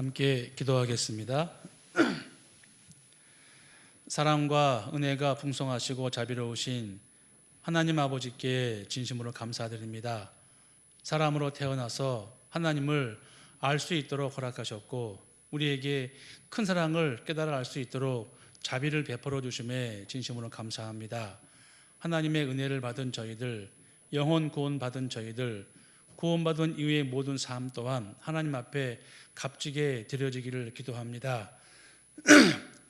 함께 기도하겠습니다. 사랑과 은혜가 풍성하시고 자비로우신 하나님 아버지께 진심으로 감사드립니다. 사람으로 태어나서 하나님을 알 수 있도록 허락하셨고 우리에게 큰 사랑을 깨달아 알 수 있도록 자비를 베풀어 주심에 진심으로 감사합니다. 하나님의 은혜를 받은 저희들, 영혼 구원 받은 저희들, 구원받은 이후의 모든 삶 또한 하나님 앞에 값지게 드려지기를 기도합니다.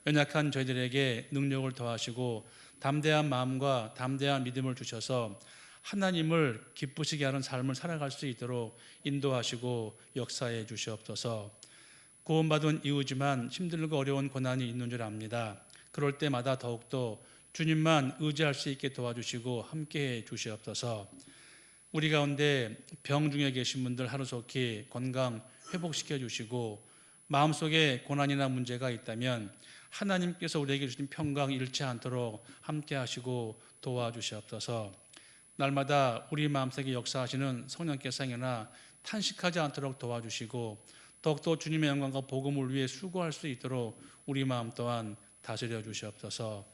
연약한 저희들에게 능력을 더하시고 담대한 마음과 담대한 믿음을 주셔서 하나님을 기쁘시게 하는 삶을 살아갈 수 있도록 인도하시고 역사해 주시옵소서. 구원받은 이후지만 힘들고 어려운 고난이 있는 줄 압니다. 그럴 때마다 더욱더 주님만 의지할 수 있게 도와주시고 함께해 주시옵소서. 우리 가운데 병 중에 계신 분들 하루속히 건강 회복시켜 주시고 마음속에 고난이나 문제가 있다면 하나님께서 우리에게 주신 평강 잃지 않도록 함께 하시고 도와주시옵소서. 날마다 우리 마음속에 역사하시는 성령께서 행여나 탄식하지 않도록 도와주시고 더욱더 주님의 영광과 복음을 위해 수고할 수 있도록 우리 마음 또한 다스려 주시옵소서.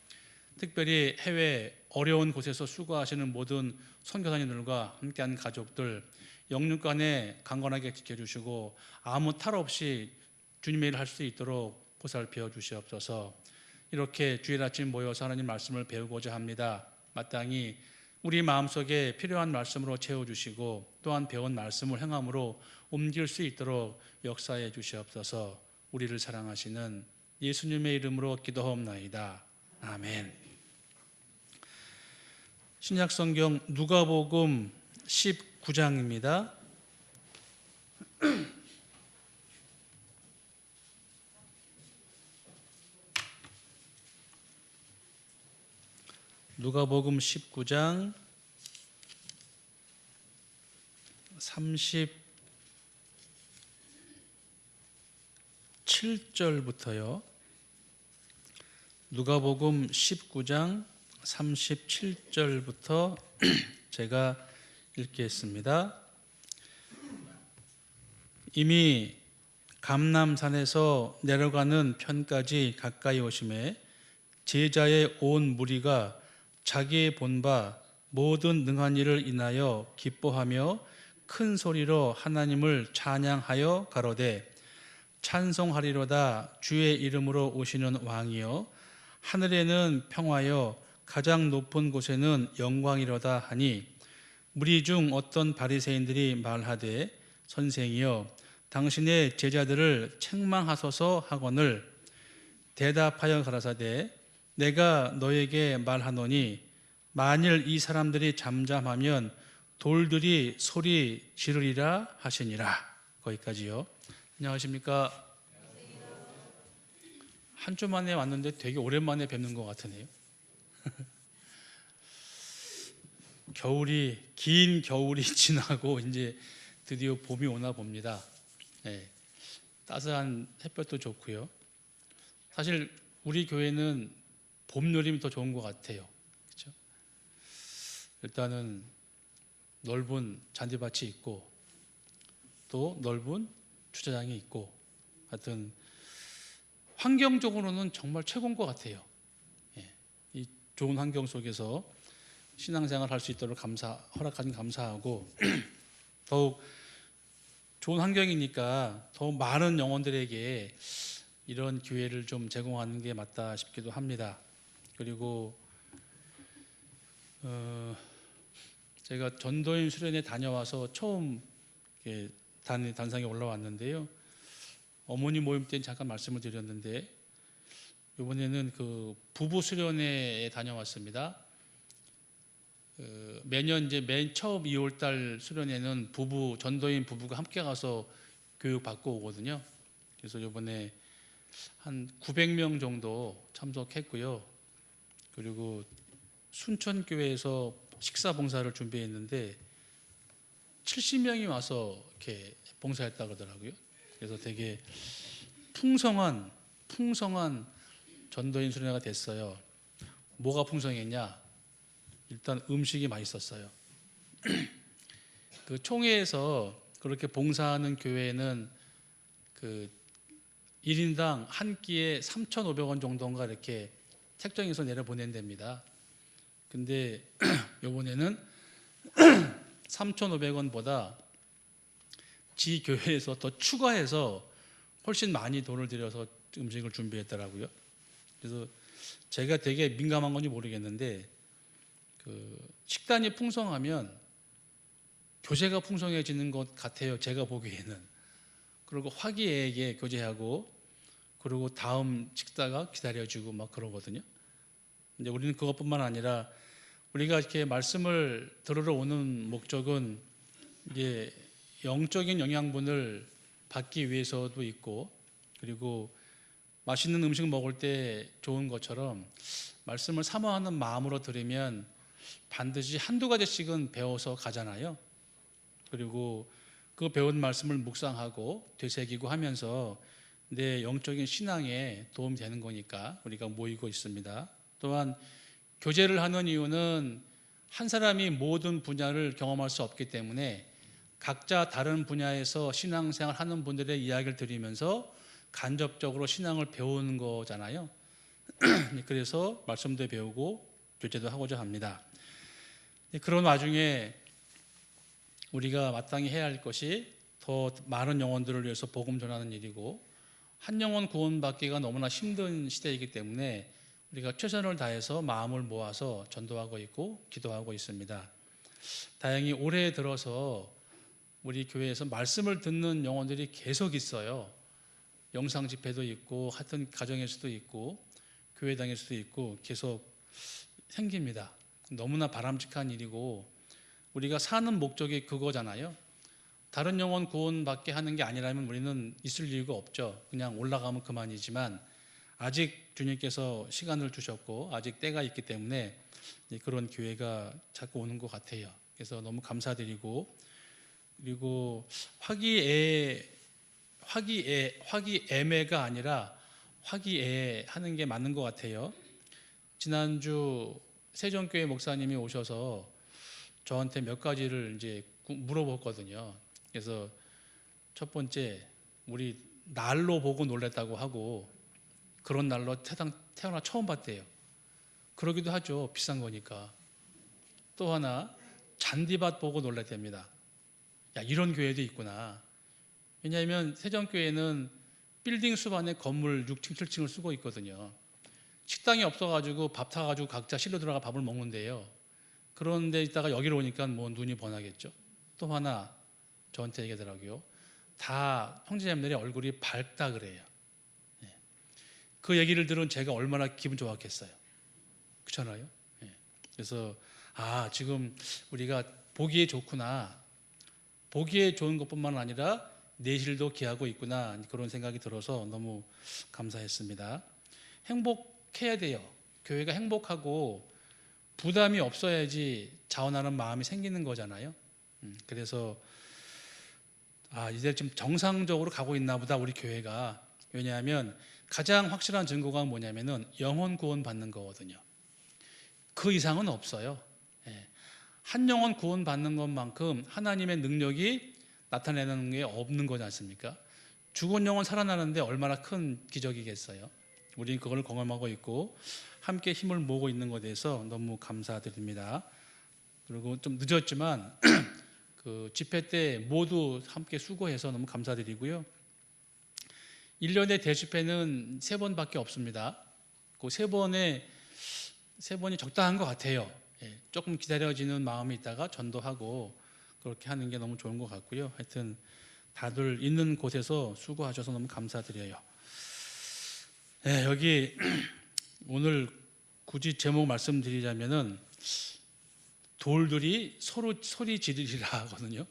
특별히 해외 어려운 곳에서 수고하시는 모든 선교사님들과 함께한 가족들 영육간에 강건하게 지켜주시고 아무 탈 없이 주님의 일을 할 수 있도록 보살펴 주시옵소서. 이렇게 주일 아침 모여서 하나님 말씀을 배우고자 합니다. 마땅히 우리 마음속에 필요한 말씀으로 채워주시고 또한 배운 말씀을 행함으로 옮길 수 있도록 역사해 주시옵소서. 우리를 사랑하시는 예수님의 이름으로 기도하옵나이다. 아멘. 신약성경 누가복음 19장입니다. 누가복음 19장 37절부터요. 누가복음 19장 37절부터 제가 읽겠습니다. 이미 감람산에서 내려가는 편까지 가까이 오심에 제자의 온 무리가 자기의 본 바 모든 능한 일을 인하여 기뻐하며 큰 소리로 하나님을 찬양하여 가로되 찬송하리로다 주의 이름으로 오시는 왕이여 하늘에는 평화여 가장 높은 곳에는 영광이로다 하니 무리 중 어떤 바리새인들이 말하되 선생이여 당신의 제자들을 책망하소서 하거늘 대답하여 가라사대 내가 너에게 말하노니 만일 이 사람들이 잠잠하면 돌들이 소리 지르리라 하시니라. 거기까지요. 안녕하십니까? 한 주 만에 왔는데 되게 오랜만에 뵙는 것 같으네요. 긴 겨울이 지나고 이제 드디어 봄이 오나 봅니다. 네, 따스한 햇볕도 좋고요. 사실 우리 교회는 봄 여름이 더 좋은 것 같아요. 그렇죠? 일단은 넓은 잔디밭이 있고 또 넓은 주차장이 있고 하여튼 환경적으로는 정말 최고인 것 같아요. 이 좋은 환경 속에서 신앙생활 할 수 있도록 허락하신 감사하고 더욱 좋은 환경이니까 더 많은 영혼들에게 이런 기회를 좀 제공하는 게 맞다 싶기도 합니다. 그리고 제가 전도인 수련회 다녀와서 처음 단상에 올라왔는데요. 어머니 모임 때는 잠깐 말씀을 드렸는데 이번에는 그 부부 수련회에 다녀왔습니다. 매년 이제 맨 처음 2월달 수련회는 전도인 부부가 함께 가서 교육 받고 오거든요. 그래서 이번에 한 900명 정도 참석했고요. 그리고 순천교회에서 식사 봉사를 준비했는데 70명이 와서 이렇게 봉사했다 그러더라고요. 그래서 되게 풍성한 전도인 수련회가 됐어요. 뭐가 풍성했냐? 일단 음식이 맛있었어요. 그 총회에서 그렇게 봉사하는 교회는 그 1인당 한 끼에 3,500원 정도인가 이렇게 책정해서 내려보낸답니다. 근데 이번에는 3,500원보다 지 교회에서 더 추가해서 훨씬 많이 돈을 들여서 음식을 준비했더라고요. 그래서 제가 되게 민감한 건지 모르겠는데 식단이 풍성하면 교제가 풍성해지는 것 같아요. 제가 보기에는. 그리고 화기애애하게 교제하고 그리고 다음 식사가 기다려지고 막 그러거든요. 근데 우리는 그것뿐만 아니라 우리가 이렇게 말씀을 들으러 오는 목적은 이제 영적인 영양분을 받기 위해서도 있고, 그리고 맛있는 음식 먹을 때 좋은 것처럼 말씀을 사모하는 마음으로 들으면 반드시 한두 가지씩은 배워서 가잖아요. 그리고 그 배운 말씀을 묵상하고 되새기고 하면서 내 영적인 신앙에 도움이 되는 거니까 우리가 모이고 있습니다. 또한 교제를 하는 이유는 한 사람이 모든 분야를 경험할 수 없기 때문에 각자 다른 분야에서 신앙생활 하는 분들의 이야기를 들으면서 간접적으로 신앙을 배우는 거잖아요. 그래서 말씀도 배우고 교제도 하고자 합니다. 그런 와중에 우리가 마땅히 해야 할 것이 더 많은 영혼들을 위해서 복음 전하는 일이고, 한 영혼 구원받기가 너무나 힘든 시대이기 때문에 우리가 최선을 다해서 마음을 모아서 전도하고 있고 기도하고 있습니다. 다행히 올해 들어서 우리 교회에서 말씀을 듣는 영혼들이 계속 있어요. 영상 집회도 있고 하여튼 가정에서도 있고 교회당에서도 있고 계속 생깁니다. 너무나 바람직한 일이고, 우리가 사는 목적이 그거잖아요. 다른 영혼 구원받게 하는 게 아니라면 우리는 있을 이유가 없죠. 그냥 올라가면 그만이지만 아직 주님께서 시간을 주셨고 아직 때가 있기 때문에 그런 기회가 자꾸 오는 것 같아요. 그래서 너무 감사드리고, 그리고 화기애매가 아니라 화기애애하는 게 맞는 것 같아요. 지난주 세종교회 목사님이 오셔서 저한테 몇 가지를 이제 물어봤거든요. 그래서 첫 번째, 우리 날로 보고 놀랬다고 하고 그런 날로 태어나 처음 봤대요. 그러기도 하죠. 비싼 거니까. 또 하나, 잔디밭 보고 놀랬답니다. 야, 이런 교회도 있구나. 왜냐하면 세종교회는 빌딩 숲 안에 건물 6층, 7층을 쓰고 있거든요. 식당이 없어가지고 밥 타가지고 각자 실로 들어가 밥을 먹는데요. 그런데 있다가 여기로 오니까 뭐 눈이 번하겠죠. 또 하나 저한테 얘기하더라고요. 다 형제자매들의 얼굴이 밝다 그래요. 그 얘기를 들은 제가 얼마나 기분 좋았겠어요. 그렇잖아요. 그래서 지금 우리가 보기에 좋구나. 보기에 좋은 것뿐만 아니라 내실도 기하고 있구나, 그런 생각이 들어서 너무 감사했습니다. 행복해야 돼요. 교회가 행복하고 부담이 없어야지 자원하는 마음이 생기는 거잖아요. 그래서 이제 좀 정상적으로 가고 있나 보다 우리 교회가. 왜냐하면 가장 확실한 증거가 뭐냐면은 영혼 구원 받는 거거든요. 그 이상은 없어요. 한 영혼 구원 받는 것만큼 하나님의 능력이 나타내는 게 없는 거지 않습니까? 죽은 영혼 살아나는데 얼마나 큰 기적이겠어요. 우리는 그걸 경험하고 있고 함께 힘을 모으고 있는 것에 대해서 너무 감사드립니다. 그리고 좀 늦었지만 그 집회 때 모두 함께 수고해서 너무 감사드리고요. 1년의 대집회는 3번밖에 없습니다. 그 3번이 적당한 것 같아요. 조금 기다려지는 마음이 있다가 전도하고 그렇게 하는 게 너무 좋은 것 같고요. 하여튼 다들 있는 곳에서 수고하셔서 너무 감사드려요. 여기 오늘 굳이 제목 말씀드리자면은 돌들이 서로 소리 지르리라 하거든요.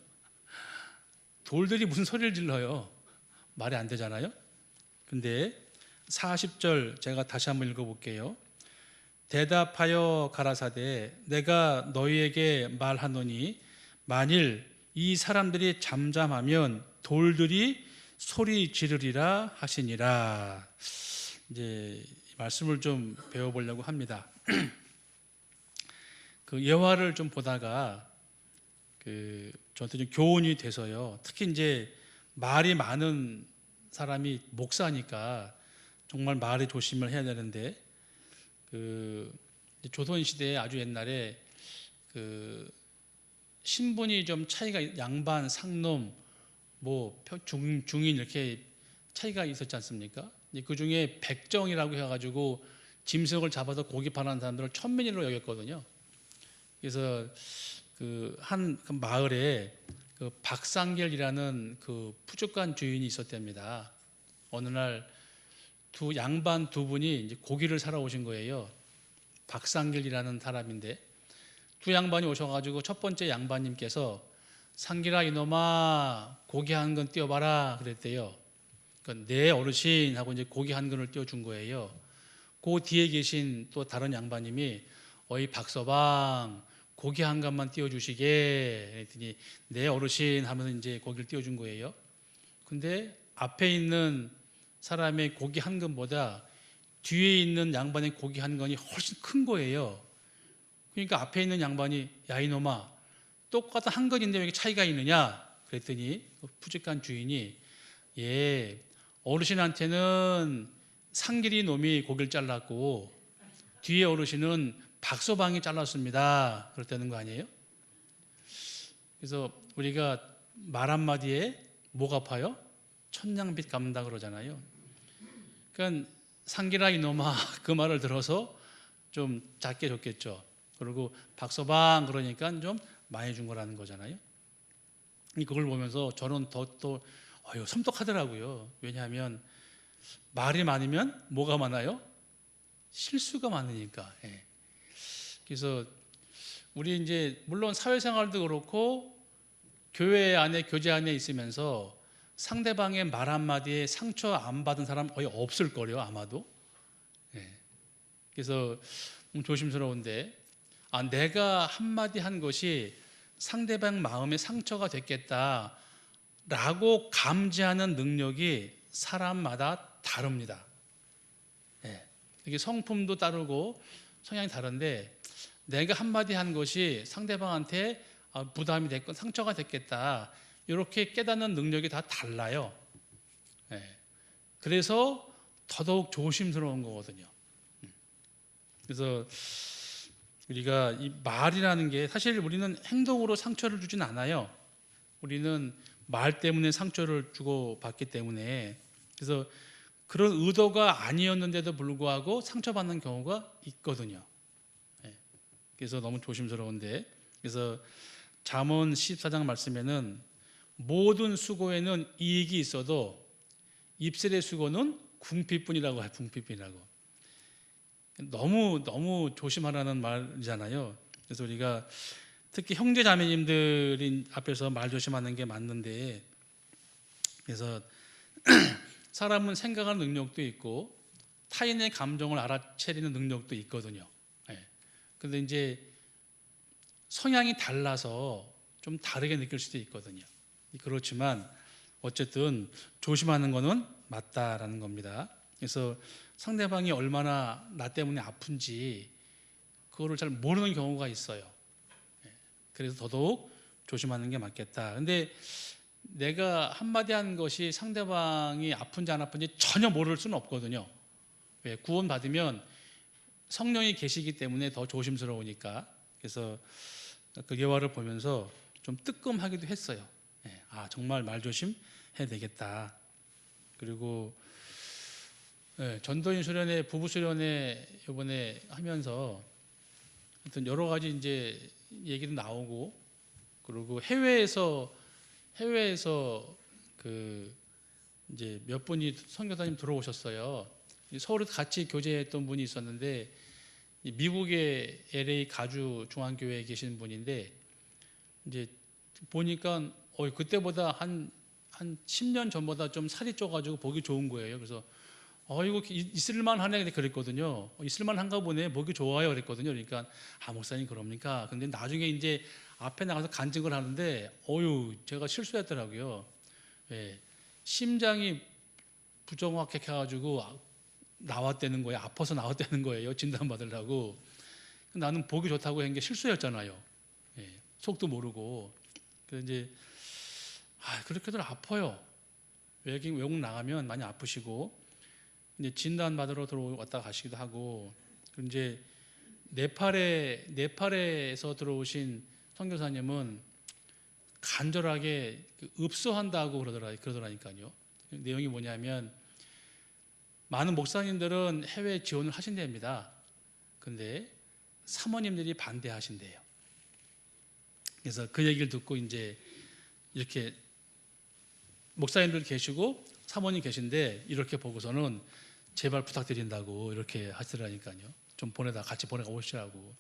돌들이 무슨 소리를 질러요? 말이 안 되잖아요. 근데 40절 제가 다시 한번 읽어볼게요. 대답하여 가라사대 내가 너희에게 말하노니 만일 이 사람들이 잠잠하면 돌들이 소리 지르리라 하시니라. 이제 말씀을 좀 배워보려고 합니다. 그 예화를 좀 보다가 저한테 좀 교훈이 돼서요. 특히 이제 말이 많은 사람이 목사니까 정말 말에 조심을 해야 되는데, 조선 시대에 아주 옛날에 신분이 좀 차이가, 양반, 상놈, 중인 이렇게 차이가 있었지 않습니까? 그 중에 백정이라고 해가지고 짐승을 잡아서 고기 파는 사람들을 천민으로 여겼거든요. 그래서 한 마을에 박상결이라는 푸주간 주인이 있었답니다. 어느 날 양반 두 분이 이제 고기를 사러 오신 거예요. 박상결이라는 사람인데, 두 양반이 오셔가지고 첫 번째 양반님께서 상길아 이놈아 고기 한 근 띄워봐라 그랬대요. 그러니까 네 어르신 하고 이제 고기 한 근을 띄워준 거예요. 그 뒤에 계신 또 다른 양반님이 어이 박서방 고기 한 간만 띄워주시게 그랬더니 네 어르신 하면서 이제 고기를 띄워준 거예요. 근데 앞에 있는 사람의 고기 한 근보다 뒤에 있는 양반의 고기 한 근이 훨씬 큰 거예요. 그러니까 앞에 있는 양반이 야 이놈아 똑같은 한 근인데 왜 이렇게 차이가 있느냐 그랬더니 푸직한 주인이 예 어르신한테는 상길이 놈이 고기를 잘랐고 뒤에 어르신은 박서방이 잘랐습니다. 그렇다는 거 아니에요? 그래서 우리가 말 한마디에 목 아파요? 천냥빚 갚는다 그러잖아요. 그러니까 상길아 이놈아 그 말을 들어서 좀 작게 줬겠죠. 그리고 박서방 그러니까 좀 많이 준 거라는 거잖아요. 그걸 보면서 저는 또 섬뜩하더라고요. 왜냐하면 말이 많으면 뭐가 많아요? 실수가 많으니까. 예. 그래서 우리 이제 물론 사회생활도 그렇고 교회 안에 교제 안에 있으면서 상대방의 말 한마디에 상처 안 받은 사람 거의 없을 거예요 아마도. 예. 그래서 조심스러운데 내가 한마디 한 것이 상대방 마음에 상처가 됐겠다라고 감지하는 능력이 사람마다 다릅니다. 예. 이게 성품도 다르고 성향이 다른데 내가 한마디 한 것이 상대방한테 부담이 됐건 상처가 됐겠다 이렇게 깨닫는 능력이 다 달라요. 예. 그래서 더더욱 조심스러운 거거든요. 그래서 우리가 이 말이라는 게 사실 우리는 행동으로 상처를 주진 않아요. 우리는 말 때문에 상처를 주고 받기 때문에 그래서 그런 의도가 아니었는데도 불구하고 상처받는 경우가 있거든요. 그래서 너무 조심스러운데 그래서 잠언 14장 말씀에는 모든 수고에는 이익이 있어도 입술의 수고는 궁핍뿐이라고 해요. 궁핍이라고. 너무 조심하라는 말이잖아요. 그래서 우리가 특히 형제 자매님들인 앞에서 말 조심하는 게 맞는데 그래서 사람은 생각하는 능력도 있고 타인의 감정을 알아채리는 능력도 있거든요. 그런데 이제 성향이 달라서 좀 다르게 느낄 수도 있거든요. 그렇지만 어쨌든 조심하는 거는 맞다라는 겁니다. 그래서 상대방이 얼마나 나 때문에 아픈지 그거를 잘 모르는 경우가 있어요. 그래서 더더욱 조심하는 게 맞겠다. 근데 내가 한마디 한 것이 상대방이 아픈지 안 아픈지 전혀 모를 수는 없거든요. 왜? 구원 받으면 성령이 계시기 때문에 더 조심스러우니까. 그래서 그 예화를 보면서 좀 뜨끔하기도 했어요. 정말 말 조심해야 되겠다. 그리고 전도인 수련회, 부부 수련회 이번에 하면서 하여튼 여러 가지 이제 얘기도 나오고 그리고 해외에서 그 이제 몇 분이 선교사님 들어오셨어요. 서울에 같이 교제했던 분이 있었는데 미국의 LA 가주 중앙교회에 계신 분인데 이제 보니까 그때보다 한 10년 전보다 좀 살이 쪄가지고 보기 좋은 거예요. 그래서 이거 있을만하네 그랬거든요. 있을만한가 보네. 보기 좋아요 그랬거든요. 그러니까 목사님 그럽니까? 근데 나중에 이제 앞에 나가서 간증을 하는데 제가 실수했더라고요. 심장이 부정확해가지고 나왔다는 거예요. 아파서 나왔다는 거예요. 진단받으려고. 나는 보기 좋다고 한 게 실수였잖아요. 속도 모르고. 그래서 이제 그렇게들 아파요. 외국 나가면 많이 아프시고 이제 진단 받으러 들어왔다 가시기도 하고, 그리고 이제 네팔에서 들어오신 선교사님은 간절하게 읍소한다고 그러더라니까요. 내용이 뭐냐면 많은 목사님들은 해외 지원을 하신답니다. 근데 사모님들이 반대하신대요. 그래서 그 얘기를 듣고 이제 이렇게 목사님들 계시고 사모님 계신데 이렇게 보고서는 제발 부탁드린다고 이렇게 하시더라니까요. 좀 같이 보내가 오시라고.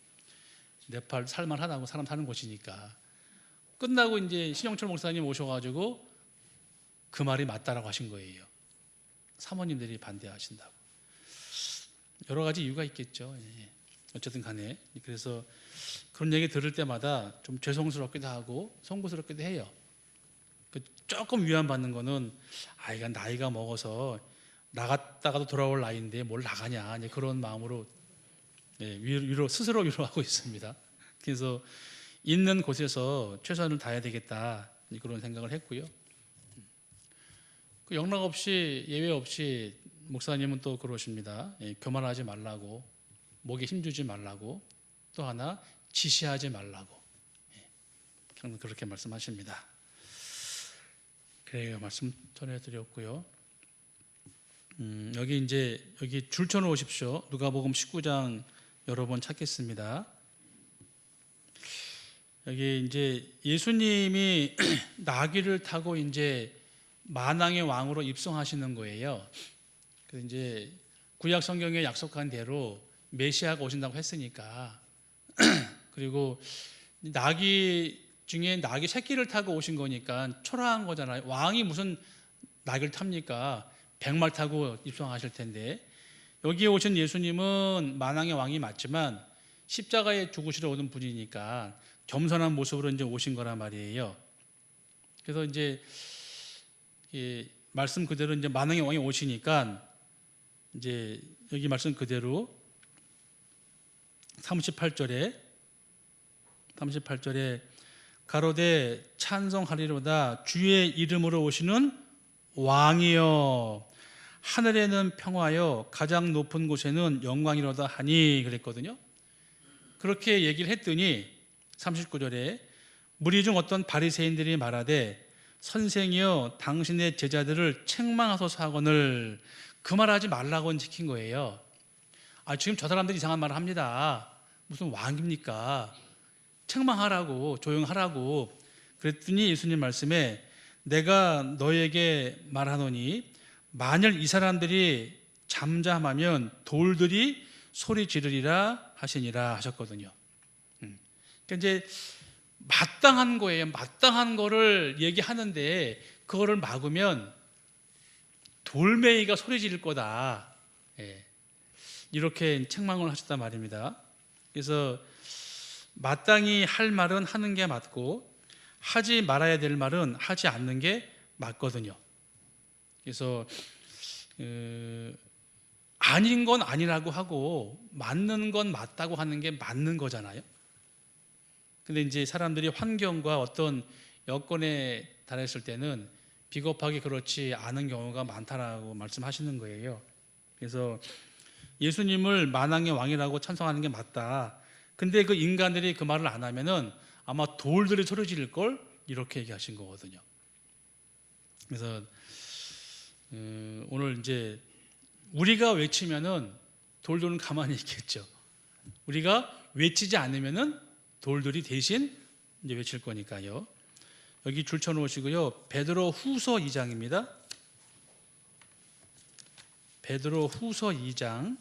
네팔 살만하다고, 사람 사는 곳이니까. 끝나고 이제 신영철 목사님 오셔가지고 그 말이 맞다라고 하신 거예요. 사모님들이 반대하신다고. 여러 가지 이유가 있겠죠. 어쨌든 간에. 그래서 그런 얘기 들을 때마다 좀 죄송스럽기도 하고 송구스럽기도 해요. 조금 위안받는 거는 아이가 나이가 먹어서 나갔다가도 돌아올 나이인데 뭘 나가냐, 그런 마음으로 스스로 위로하고 있습니다. 그래서 있는 곳에서 최선을 다해야 되겠다, 그런 생각을 했고요. 영락 없이, 예외 없이 목사님은 또 그러십니다. 교만하지 말라고, 목에 힘주지 말라고, 또 하나 지시하지 말라고, 그렇게 말씀하십니다. 그래요, 말씀 전해드렸고요. 여기 줄쳐 놓으십시오. 누가복음 19장 여러 번 찾겠습니다. 여기 이제 예수님이 나귀를 타고 이제 만왕의 왕으로 입성하시는 거예요. 그래서 이제 구약 성경에 약속한 대로 메시아가 오신다고 했으니까 그리고 나귀 중에 나귀 새끼를 타고 오신 거니까 초라한 거잖아요. 왕이 무슨 나귀를 탑니까? 백말 타고 입성하실 텐데, 여기에 오신 예수님은 만왕의 왕이 맞지만 십자가에 죽으시러 오는 분이니까 겸손한 모습으로 이제 오신 거란 말이에요. 그래서 이제 말씀 그대로 이제 만왕의 왕이 오시니까 이제 여기 말씀 그대로 38절에 가로되 찬송하리로다 주의 이름으로 오시는 왕이여 하늘에는 평화여 가장 높은 곳에는 영광이로다 하니 그랬거든요. 그렇게 얘기를 했더니 39절에 무리 중 어떤 바리새인들이 말하되 선생이여 당신의 제자들을 책망하소서 하거늘, 그 말하지 말라고 지킨 거예요. 지금 저 사람들이 이상한 말을 합니다. 무슨 왕입니까? 책망하라고, 조용하라고. 그랬더니 예수님 말씀에 내가 너에게 말하노니 만일 이 사람들이 잠잠하면 돌들이 소리 지르리라 하시니라 하셨거든요. 그러니까 이제 마땅한 거예요. 마땅한 거를 얘기하는데 그거를 막으면 돌멩이가 소리 지를 거다. 이렇게 책망을 하셨단 말입니다. 그래서 마땅히 할 말은 하는 게 맞고 하지 말아야 될 말은 하지 않는 게 맞거든요. 그래서 아닌 건 아니라고 하고 맞는 건 맞다고 하는 게 맞는 거잖아요. 근데 이제 사람들이 환경과 어떤 여건에 달했을 때는 비겁하게 그렇지 않은 경우가 많다라고 말씀하시는 거예요. 그래서 예수님을 만왕의 왕이라고 찬송하는 게 맞다. 근데 그 인간들이 그 말을 안 하면은 아마 돌들이 소리 지를 걸, 이렇게 얘기하신 거거든요. 그래서 오늘 이제 우리가 외치면은 돌들은 가만히 있겠죠. 우리가 외치지 않으면은 돌들이 대신 이제 외칠 거니까요. 여기 줄쳐 놓으시고요. 베드로 후서 2장입니다. 베드로 후서 2장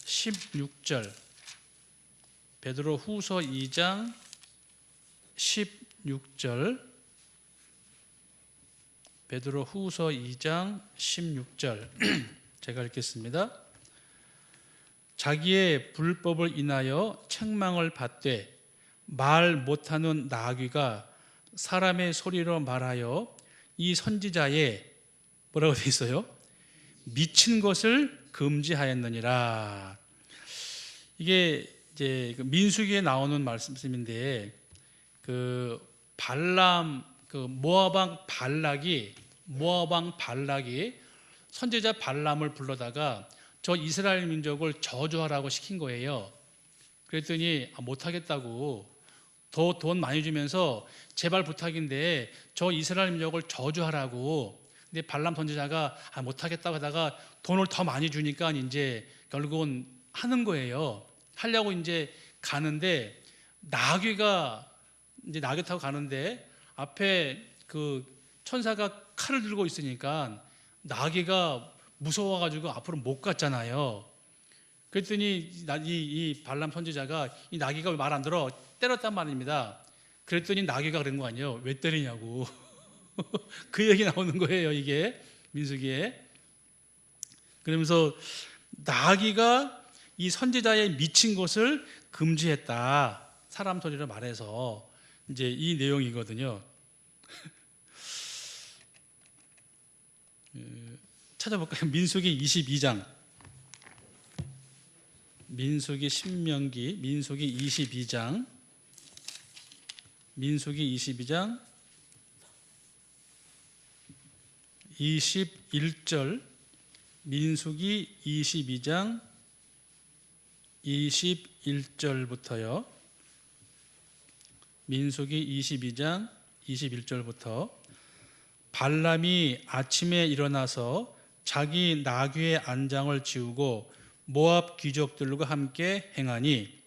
16절. 베드로 후서 2장 16절. 베드로 후서 2장 16절. 제가 읽겠습니다. 자기의 불법을 인하여 책망을 받되 말 못하는 나귀가 사람의 소리로 말하여 이 선지자의 뭐라고 되어 있어요? 미친 것을 금지하였느니라. 이게 이제 민수기에 나오는 말씀인데 그 발람 그 모압 왕 발락이 선지자 발람을 불러다가 저 이스라엘 민족을 저주하라고 시킨 거예요. 그랬더니 못하겠다고, 더 돈 많이 주면서 제발 부탁인데 저 이스라엘 민족을 저주하라고. 근데 발람 선지자가 못하겠다고 하다가 돈을 더 많이 주니까 이제 결국은 하는 거예요. 하려고 이제 가는데 나귀 타고 가는데 앞에 그 천사가 칼을 들고 있으니까 나귀가 무서워가지고 앞으로 못 갔잖아요. 그랬더니 이 발람 선지자가 이 나귀가 왜 말 안 들어? 때렸단 말입니다. 그랬더니 나귀가 그런 거 아니에요. 왜 때리냐고. 그 얘기 나오는 거예요, 이게 민수기에. 그러면서 나귀가 이 선지자의 미친 것을 금지했다. 사람 소리로 말해서 이제 이 내용이거든요. 찾아볼까요? 민수기 22장. 민수기 신명기, 민수기 22장. 민수기 22장 21절. 민수기 22장 21절부터요. 민수기 22장 21절부터 발람이 아침에 일어나서 자기 나귀의 안장을 지우고 모압 귀족들과 함께 행하니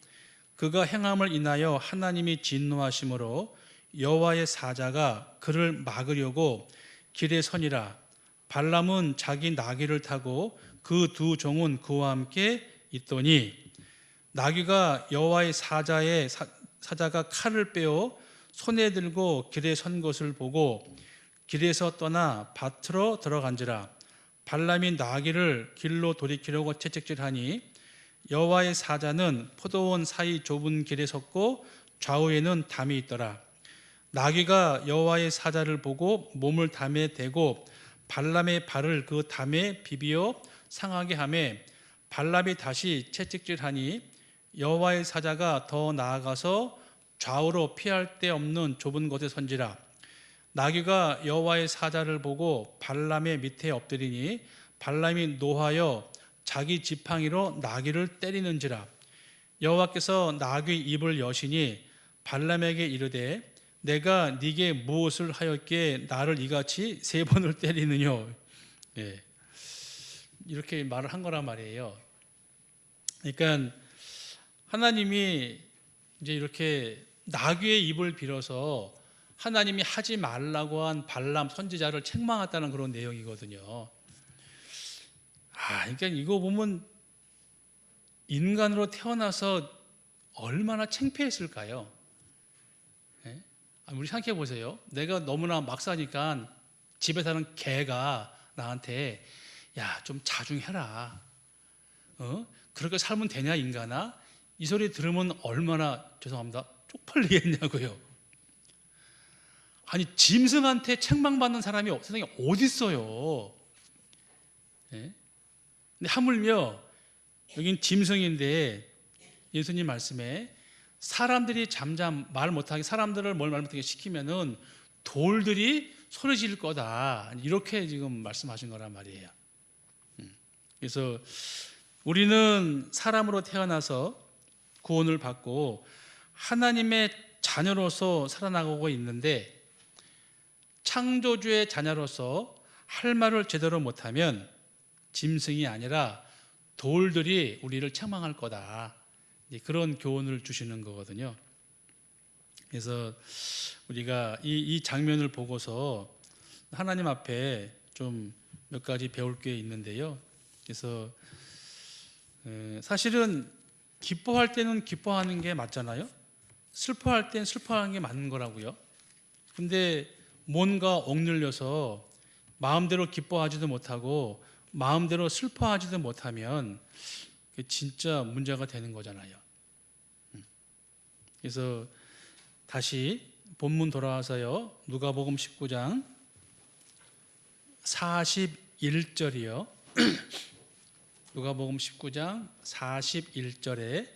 그가 행함을 인하여 하나님이 진노하심으로 여호와의 사자가 그를 막으려고 길에 서니라. 발람은 자기 나귀를 타고 그 두 종은 그와 함께 있더니 나귀가 여호와의 사자가 칼을 빼어 손에 들고 길에 선 것을 보고 길에서 떠나 밭으로 들어간지라. 발람이 나귀를 길로 돌이키려고 채찍질하니 여호와의 사자는 포도원 사이 좁은 길에 섰고 좌우에는 담이 있더라. 나귀가 여호와의 사자를 보고 몸을 담에 대고 발람의 발을 그 담에 비비어 상하게 하매 발람이 다시 채찍질하니 여호와의 사자가 더 나아가서 좌우로 피할 데 없는 좁은 곳에 선지라. 나귀가 여호와의 사자를 보고 발람의 밑에 엎드리니 발람이 노하여 자기 지팡이로 나귀를 때리는지라. 여호와께서 나귀 입을 여시니 발람에게 이르되 내가 네게 무엇을 하였기에 나를 이같이 3번을 때리느냐. 예. 이렇게 말을 한 거란 말이에요. 그러니까 하나님이 이제 이렇게 나귀의 입을 빌어서 하나님이 하지 말라고 한 발람 선지자를 책망했다는 그런 내용이거든요. 그러니까 이거 보면 인간으로 태어나서 얼마나 창피했을까요? 예? 우리 생각해 보세요. 내가 너무나 막 사니까 집에 사는 개가 나한테 야, 좀 자중해라. 그렇게 살면 되냐 인간아? 이 소리 들으면 얼마나 죄송합니다. 쪽팔리겠냐고요. 아니 짐승한테 책망받는 사람이 세상에 어디 있어요? 예? 근데 하물며 여긴 짐승인데 예수님 말씀에 사람들이 잠잠 말 못하게 사람들을 뭘 말 못하게 시키면은 돌들이 소리 지를 거다 이렇게 지금 말씀하신 거란 말이에요. 그래서 우리는 사람으로 태어나서 구원을 받고 하나님의 자녀로서 살아나가고 있는데 창조주의 자녀로서 할 말을 제대로 못하면 짐승이 아니라 돌들이 우리를 책망할 거다. 그런 교훈을 주시는 거거든요. 그래서 우리가 이 장면을 보고서 하나님 앞에 좀 몇 가지 배울 게 있는데요. 그래서 사실은 기뻐할 때는 기뻐하는 게 맞잖아요. 슬퍼할 땐 슬퍼하는 게 맞는 거라고요. 근데 뭔가 억눌려서 마음대로 기뻐하지도 못하고 마음대로 슬퍼하지도 못하면 진짜 문제가 되는 거잖아요. 그래서 다시 본문 돌아와서요. 누가복음 19장 41절이요. 누가복음 19장 41절에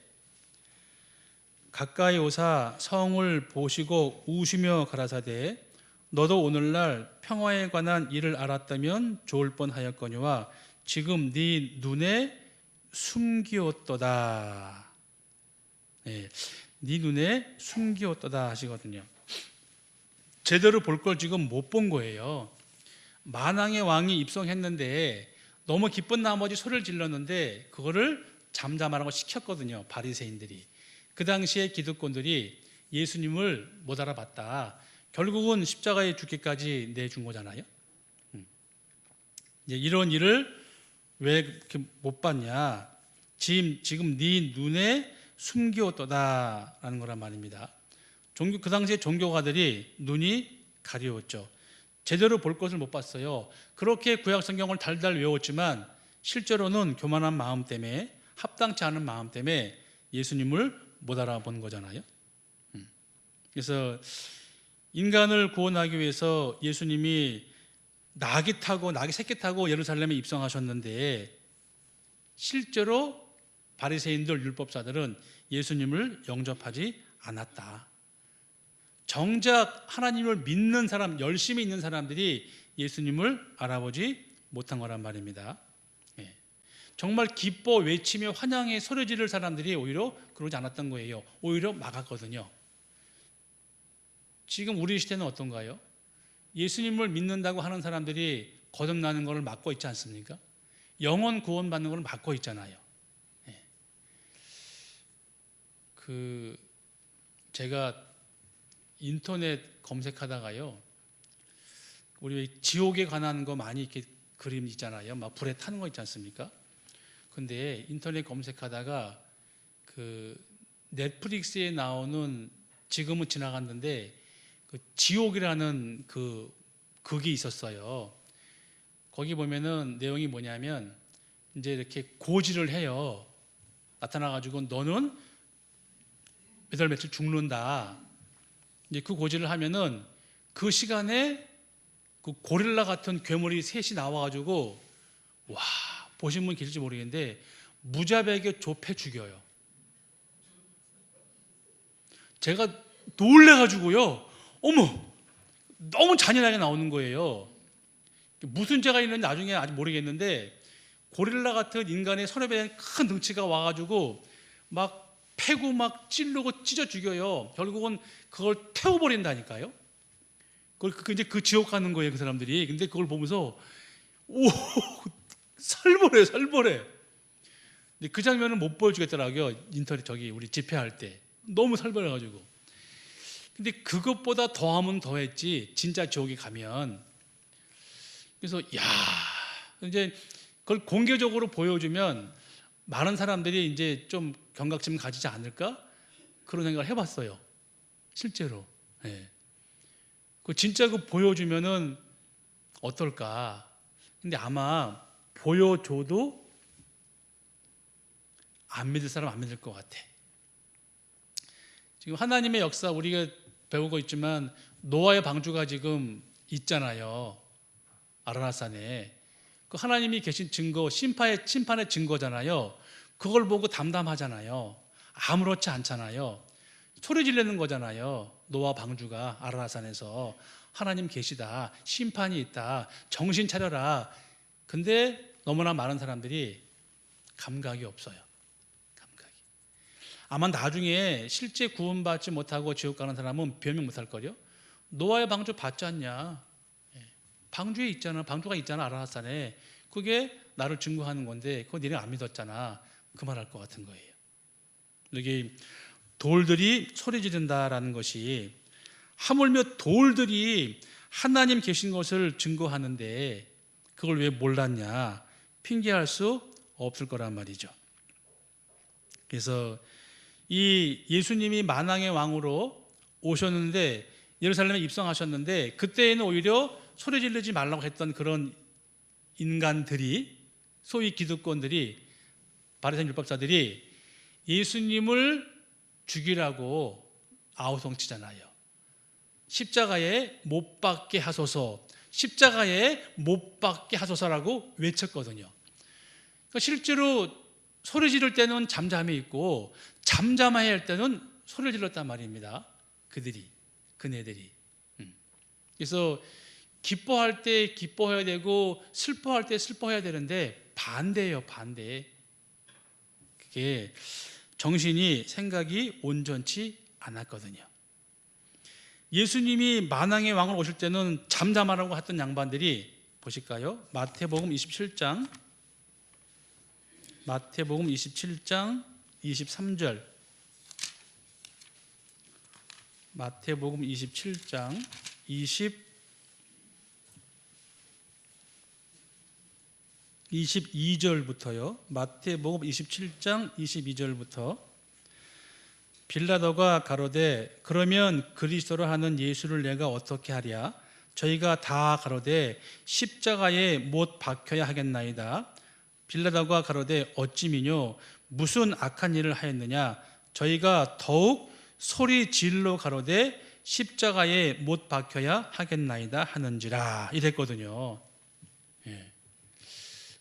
가까이 오사 성을 보시고 우시며 가라사대 너도 오늘날 평화에 관한 일을 알았다면 좋을 뻔하였거니와 지금 네 눈에 숨기었도다. 네, 네 눈에 숨기었도다 하시거든요. 제대로 볼 걸 지금 못 본 거예요. 만왕의 왕이 입성했는데 너무 기쁜 나머지 소리를 질렀는데 그거를 잠잠하라고 시켰거든요. 바리새인들이. 그 당시에 기득권들이 예수님을 못 알아봤다. 결국은 십자가에 죽기까지 내준 거잖아요. 이런 일을 왜 이렇게 못 봤냐? 지금 네 눈에 숨기었도다라는 거란 말입니다. 그 당시에 종교가들이 눈이 가려웠죠. 제대로 볼 것을 못 봤어요. 그렇게 구약 성경을 달달 외웠지만 실제로는 교만한 마음 때문에, 합당치 않은 마음 때문에 예수님을 못 알아본 거잖아요. 그래서 인간을 구원하기 위해서 예수님이 나귀 새끼 타고 예루살렘에 입성하셨는데 실제로 바리새인들, 율법사들은 예수님을 영접하지 않았다. 정작 하나님을 믿는 사람, 열심히 있는 사람들이 예수님을 알아보지 못한 거란 말입니다. 정말 기뻐 외치며 환영해 소리 지를 사람들이 오히려 그러지 않았던 거예요. 오히려 막았거든요. 지금 우리 시대는 어떤가요? 예수님을 믿는다고 하는 사람들이 거듭나는 것을 막고 있지 않습니까? 영혼 구원받는 것을 막고 있잖아요. 제가 인터넷 검색하다가요, 우리 지옥에 관한 거 많이 이렇게 그림 있잖아요. 막 불에 타는 거 있지 않습니까? 근데 인터넷 검색하다가 넷플릭스에 나오는, 지금은 지나갔는데 지옥이라는 극이 있었어요. 거기 보면은 내용이 뭐냐면 이제 이렇게 고지를 해요. 나타나가지고 너는 몇 월 며칠 죽는다. 이제 그 고지를 하면은 그 시간에 그 고릴라 같은 괴물이 셋이 나와가지고, 와, 보신 분 계실지 모르겠는데 무자비하게 좁혀 죽여요. 제가 놀래가지고요, 어머, 너무 잔인하게 나오는 거예요. 무슨 죄가 있는지 나중에 아직 모르겠는데 고릴라 같은 인간의 손에 대한 큰 덩치가 와가지고 막 패고 막 찌르고 찢어 죽여요. 결국은 그걸 태워버린다니까요. 그걸 이제 그 지옥 가는 거예요, 그 사람들이. 근데 그걸 보면서 오, 살벌해. 근데 그 장면을 못 보여주겠더라고요. 인터넷 우리 집회할 때 너무 살벌해가지고. 근데 그것보다 더하면 더했지 진짜 지옥에 가면. 그래서 이제 그걸 공개적으로 보여주면 많은 사람들이 이제 좀 경각심 가지지 않을까? 그런 생각을 해봤어요. 실제로. 진짜 보여주면은 어떨까? 근데 아마 보여줘도 안 믿을 사람 안 믿을 것 같아. 지금 하나님의 역사 우리가 배우고 있지만 노아의 방주가 지금 있잖아요. 아라라산에. 그 하나님이 계신 증거, 심판의 증거잖아요. 그걸 보고 담담하잖아요. 아무렇지 않잖아요. 소리 지르는 거잖아요. 노아 방주가 아라라산에서 하나님 계시다, 심판이 있다, 정신 차려라. 근데 너무나 많은 사람들이 감각이 없어요. 감각이. 아마 나중에 실제 구원받지 못하고 지옥 가는 사람은 변명 못할 거요. 노아의 방주 봤지 않냐? 방주가 있잖아, 아라라산에. 그게 나를 증거하는 건데 그거 니네 안 믿었잖아. 그 말 할 것 같은 거예요. 여기 돌들이 소리 지른다라는 것이, 하물며 돌들이 하나님 계신 것을 증거하는데 그걸 왜 몰랐냐? 핑계할 수 없을 거란 말이죠. 그래서 이 예수님이 만왕의 왕으로 오셨는데, 예루살렘에 입성하셨는데, 그때에는 오히려 소리 지르지 말라고 했던 그런 인간들이, 소위 기득권들이, 바리새인 율법사들이 예수님을 죽이라고 아우성치잖아요. 십자가에 못 박게 하소서, 십자가에 못 박게 하소서라고 외쳤거든요. 그러니까 실제로 소리 지를 때는 잠잠히 있고 잠잠해야 할 때는 소리를 질렀단 말입니다. 그네들이. 그래서 기뻐할 때 기뻐해야 되고 슬퍼할 때 슬퍼해야 되는데 반대예요, 반대. 그게 정신이 생각이 온전치 않았거든요. 예수님이 만왕의 왕을 오실 때는 잠잠하라고 했던 양반들이 보실까요? 마태복음 27장 23절. 마태복음 27장 22절부터요. 마태복음 27장 22절부터. 빌라도가 가로되 그러면 그리스도라 하는 예수를 내가 어떻게 하랴? 저희가 다 가로되 십자가에 못 박혀야 하겠나이다. 빌라도가 가로되 어찌미뇨 무슨 악한 일을 하였느냐? 저희가 더욱 소리 질러 가로되 십자가에 못 박혀야 하겠나이다 하는지라 이랬거든요. 예.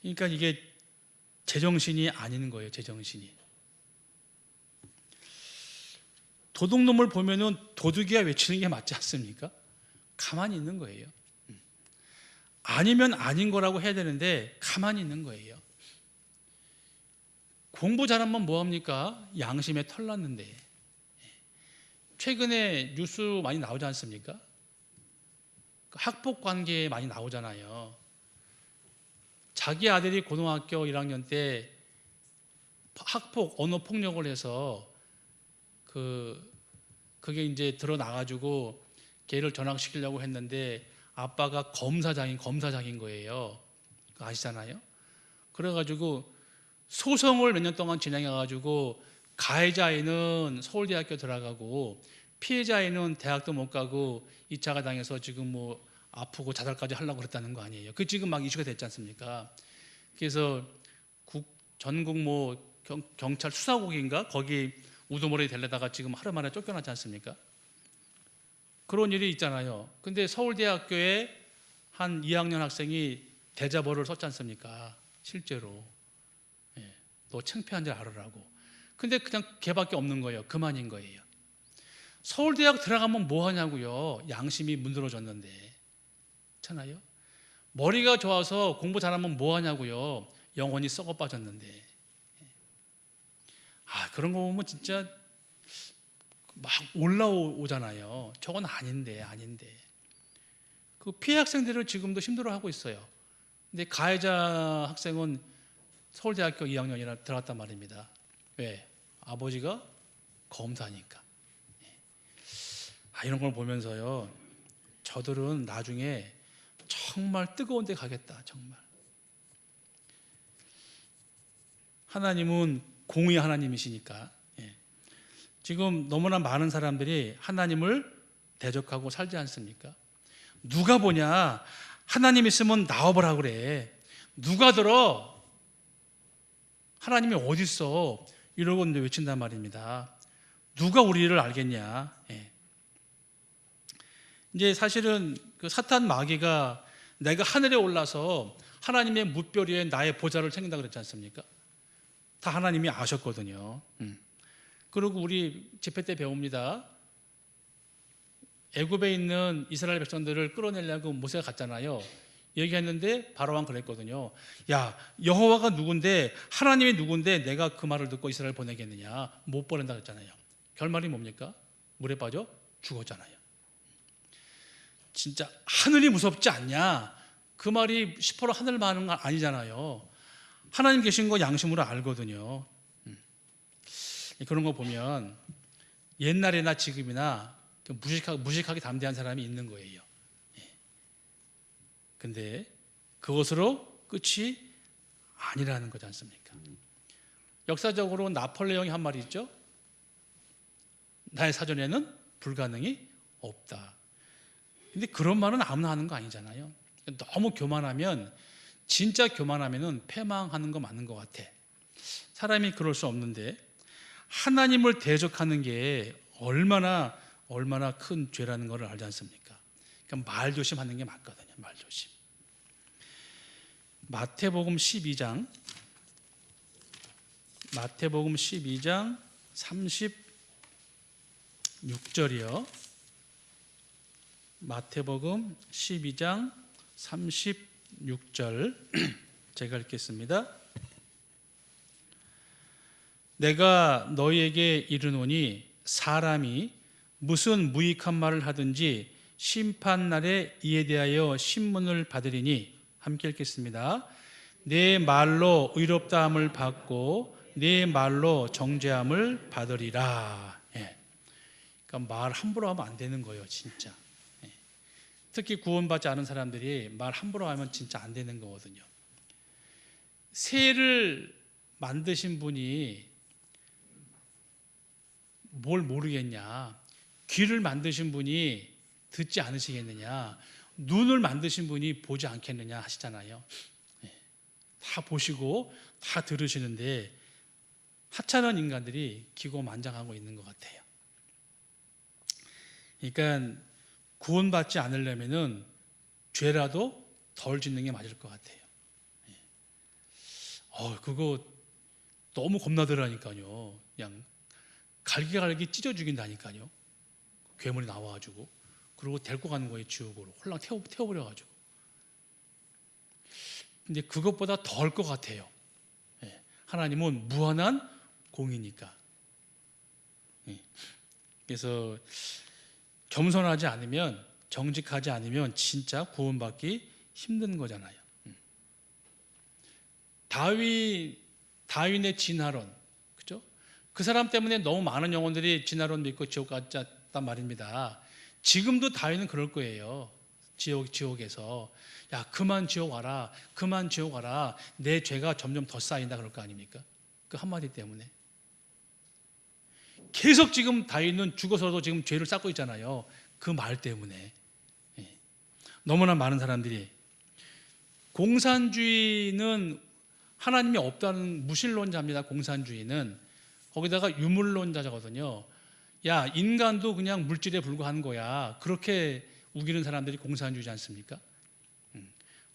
그러니까 이게 제정신이 아닌 거예요. 제정신이. 도둑놈을 보면은 도둑이야 외치는 게 맞지 않습니까? 가만히 있는 거예요. 아니면 아닌 거라고 해야 되는데 가만히 있는 거예요. 공부 잘하면 뭐합니까? 양심에 털났는데. 최근에 뉴스 많이 나오지 않습니까? 학폭 관계 많이 나오잖아요. 자기 아들이 고등학교 1학년 때 학폭, 언어폭력을 해서 그게 이제 드러나가지고 걔를 전학시키려고 했는데 아빠가 검사장인 거예요. 아시잖아요? 그래가지고 소송을 몇 년 동안 진행해가지고 가해자인은 서울대학교 들어가고 피해자인은 대학도 못 가고 2차가 당해서 지금 뭐 아프고 자살까지 하려고 그랬다는 거 아니에요. 그 지금 막 이슈가 됐지 않습니까? 그래서 전국 뭐 경찰 수사국인가 거기 우두머리 데려다가 지금 하루 만에 쫓겨났지 않습니까? 그런 일이 있잖아요. 근데 서울대학교에 한 2학년 학생이 대자보를 썼지 않습니까? 실제로. 예, 너 창피한 줄 알으라고. 근데 그냥 걔밖에 없는 거예요. 그만인 거예요. 서울대학 들어가면 뭐 하냐고요. 양심이 문드러졌는데. 그렇잖아요. 머리가 좋아서 공부 잘하면 뭐 하냐고요. 영혼이 썩어 빠졌는데. 그런 거 보면 진짜 막 올라오잖아요. 저건 아닌데. 그 피해 학생들을 지금도 힘들어하고 있어요. 근데 가해자 학생은 서울대학교 2학년이나 들어갔단 말입니다. 왜? 아버지가 검사니까. 이런 걸 보면서요, 저들은 나중에 정말 뜨거운 데 가겠다. 정말. 하나님은 공의 하나님이시니까. 지금 너무나 많은 사람들이 하나님을 대적하고 살지 않습니까? 누가 보냐? 하나님 있으면 나와보라 그래. 누가 들어? 하나님이 어디 있어? 이러고 이제 외친단 말입니다. 누가 우리를 알겠냐? 이제 사실은 그 사탄 마귀가 내가 하늘에 올라서 하나님의 뭇별 위에 나의 보좌를 챙긴다 그랬지 않습니까? 다 하나님이 아셨거든요. 그리고 우리 집회 때 배웁니다. 애굽에 있는 이스라엘 백성들을 끌어내려고 모세가 갔잖아요. 얘기했는데 바로왕 그랬거든요. 야, 여호와가 누군데 하나님이 누군데 내가 그 말을 듣고 이스라엘 보내겠느냐. 못 보낸다 그랬잖아요. 결말이 뭡니까? 물에 빠져 죽었잖아요. 진짜 하늘이 무섭지 않냐? 그 말이 10% 하늘 많은 건 아니잖아요. 하나님 계신 거 양심으로 알거든요. 그런 거 보면 옛날이나 지금이나 무식하게 담대한 사람이 있는 거예요. 근데 그것으로 끝이 아니라는 거지 않습니까? 역사적으로 나폴레옹이 한 말이 있죠. 나의 사전에는 불가능이 없다. 근데 그런 말은 아무나 하는 거 아니잖아요. 너무 교만하면, 진짜 교만하면은 패망하는 거 맞는 것 같아. 사람이 그럴 수 없는데 하나님을 대적하는 게 얼마나 큰 죄라는 것을 알지 않습니까? 그러니까 말 조심하는 게 맞거든요. 말 조심. 마태복음 12장 36절이요. 마태복음 12장 36절 제가 읽겠습니다. 내가 너희에게 이르노니 사람이 무슨 무익한 말을 하든지 심판날에 이에 대하여 신문을 받으리니, 함께 읽겠습니다. 내 말로 의롭다함을 받고 내 말로 정죄함을 받으리라. 그러니까 말 함부로 하면 안 되는 거예요, 진짜. 특히 구원받지 않은 사람들이 말 함부로 하면 진짜 안 되는 거거든요. 새를 만드신 분이 뭘 모르겠냐? 귀를 만드신 분이 듣지 않으시겠느냐? 눈을 만드신 분이 보지 않겠느냐 하시잖아요. 다 보시고 다 들으시는데 하찮은 인간들이 기고만장하고 있는 것 같아요. 그러니까 구원받지 않으려면은 죄라도 덜 짓는 게 맞을 것 같아요. 그거 너무 겁나더라니까요. 그냥 갈기갈기 찢어 죽인다니까요. 괴물이 나와가지고, 그리고 데리고 가는 거예요, 지옥으로. 홀랑 태워버려가지고. 근데 그것보다 더할 것 같아요. 하나님은 무한한 공이니까. 그래서 겸손하지 않으면, 정직하지 않으면 진짜 구원받기 힘든 거잖아요. 다윈의 진화론, 그죠? 그 사람 때문에 너무 많은 영혼들이 진화론 믿고 지옥 갔단 말입니다. 지금도 다윈은 그럴 거예요. 지옥에서 야, 그만 지옥 와라, 그만 지옥 와라, 내 죄가 점점 더 쌓인다 그럴 거 아닙니까? 그 한마디 때문에 계속 지금 다윗은 죽어서도 지금 죄를 쌓고 있잖아요. 그 말 때문에. 너무나 많은 사람들이, 공산주의는 하나님이 없다는 무신론자입니다. 공산주의는 거기다가 유물론자거든요. 야, 인간도 그냥 물질에 불과한 거야, 그렇게 우기는 사람들이 공산주의지 않습니까?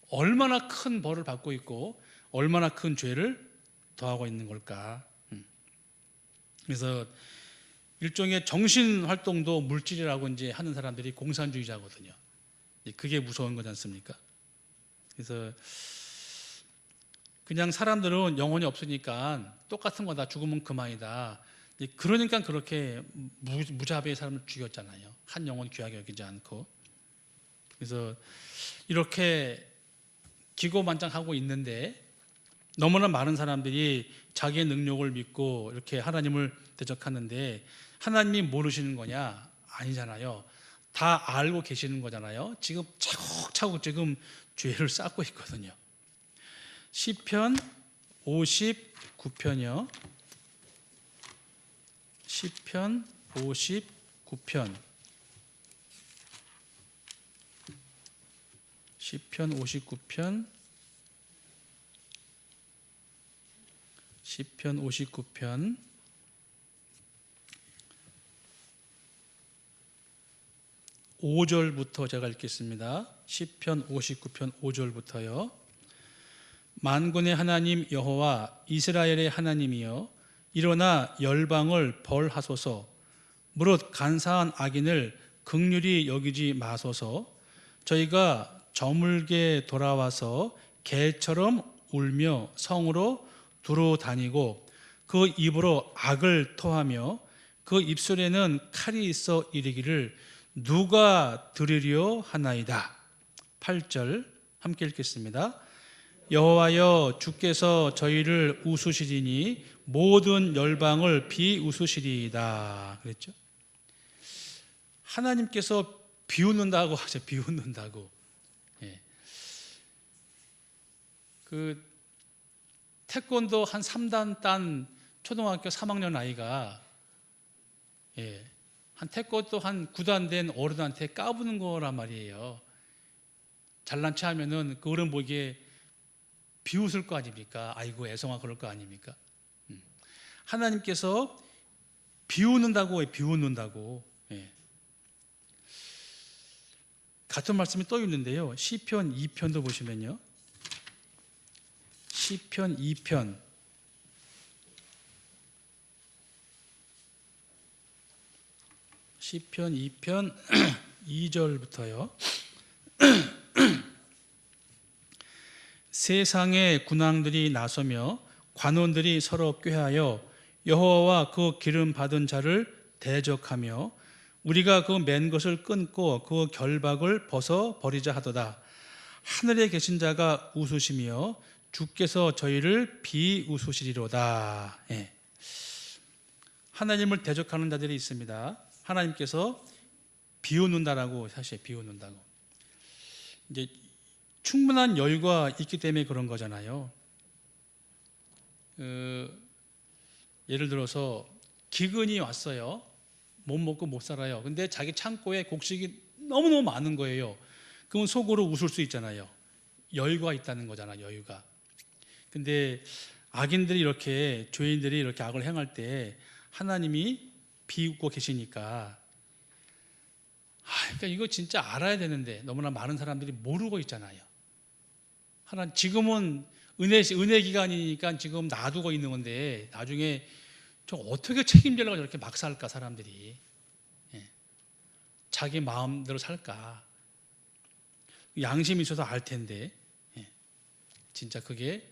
얼마나 큰 벌을 받고 있고 얼마나 큰 죄를 더하고 있는 걸까? 그래서 일종의 정신활동도 물질이라고 이제 하는 사람들이 공산주의자거든요. 그게 무서운 거지 않습니까? 그래서 그냥 사람들은 영혼이 없으니까 똑같은 거다, 죽으면 그만이다, 그러니까 그렇게 무자비의 사람을 죽였잖아요. 한 영혼 귀하게 여기지 않고. 그래서 이렇게 기고만장하고 있는데 너무나 많은 사람들이 자기의 능력을 믿고 이렇게 하나님을 대적하는데, 하나님이 모르시는 거냐? 아니잖아요. 다 알고 계시는 거잖아요. 지금 차곡차곡 지금 죄를 쌓고 있거든요. 시편 59편이요. 시편 59편. 시편 59편. 시편 59편 5절부터 제가 읽겠습니다. 시편 59편 5절부터요. 만군의 하나님 여호와 이스라엘의 하나님이여, 일어나 열방을 벌하소서. 무릇 간사한 악인을 긍휼히 여기지 마소서. 저희가 저물게 돌아와서 개처럼 울며 성으로 두루 다니고 그 입으로 악을 토하며 그 입술에는 칼이 있어 이르기를 누가 들으려 하나이다. 8절 함께 읽겠습니다. 여호와여, 주께서 저희를 웃으시리니 모든 열방을 비웃으시리이다. 그랬죠? 하나님께서 비웃는다고 하죠. 비웃는다고. 그 태권도 한 3단 딴 초등학교 3학년 아이가 한 태권도 한 9단 된 어른한테 까부는 거란 말이에요. 잘난 체 하면은 그 어른 보기에 비웃을 거 아닙니까? 아이고 애송아 그럴 거 아닙니까? 하나님께서 비웃는다고 해요. 비웃는다고. 같은 말씀이 또 있는데요. 시편 2편도 보시면요. 시편 2편 시편 2편 2절부터요. 세상의 군왕들이 나서며 관원들이 서로 꾀하여 여호와와 그 기름 받은 자를 대적하며 우리가 그 맨 것을 끊고 그 결박을 벗어 버리자 하도다. 하늘에 계신 자가 웃으시며 주께서 저희를 비웃으시리로다. 예. 하나님을 대적하는 자들이 있습니다. 하나님께서 비웃는다라고 사실 비웃는다고. 이제 충분한 여유가 있기 때문에 그런 거잖아요. 예를 들어서 기근이 왔어요. 못 먹고 못 살아요. 근데 자기 창고에 곡식이 너무너무 많은 거예요. 그러면 속으로 웃을 수 있잖아요. 여유가 있다는 거잖아, 여유가. 근데 악인들이 이렇게, 죄인들이 이렇게 악을 행할 때 하나님이 비웃고 계시니까, 그러니까 이거 진짜 알아야 되는데 너무나 많은 사람들이 모르고 있잖아요. 지금은 은혜 기간이니까 지금 놔두고 있는 건데 나중에 저 어떻게 책임지려고 저렇게 막 살까 사람들이. 예. 자기 마음대로 살까. 양심이 있어서 알 텐데. 예. 진짜 그게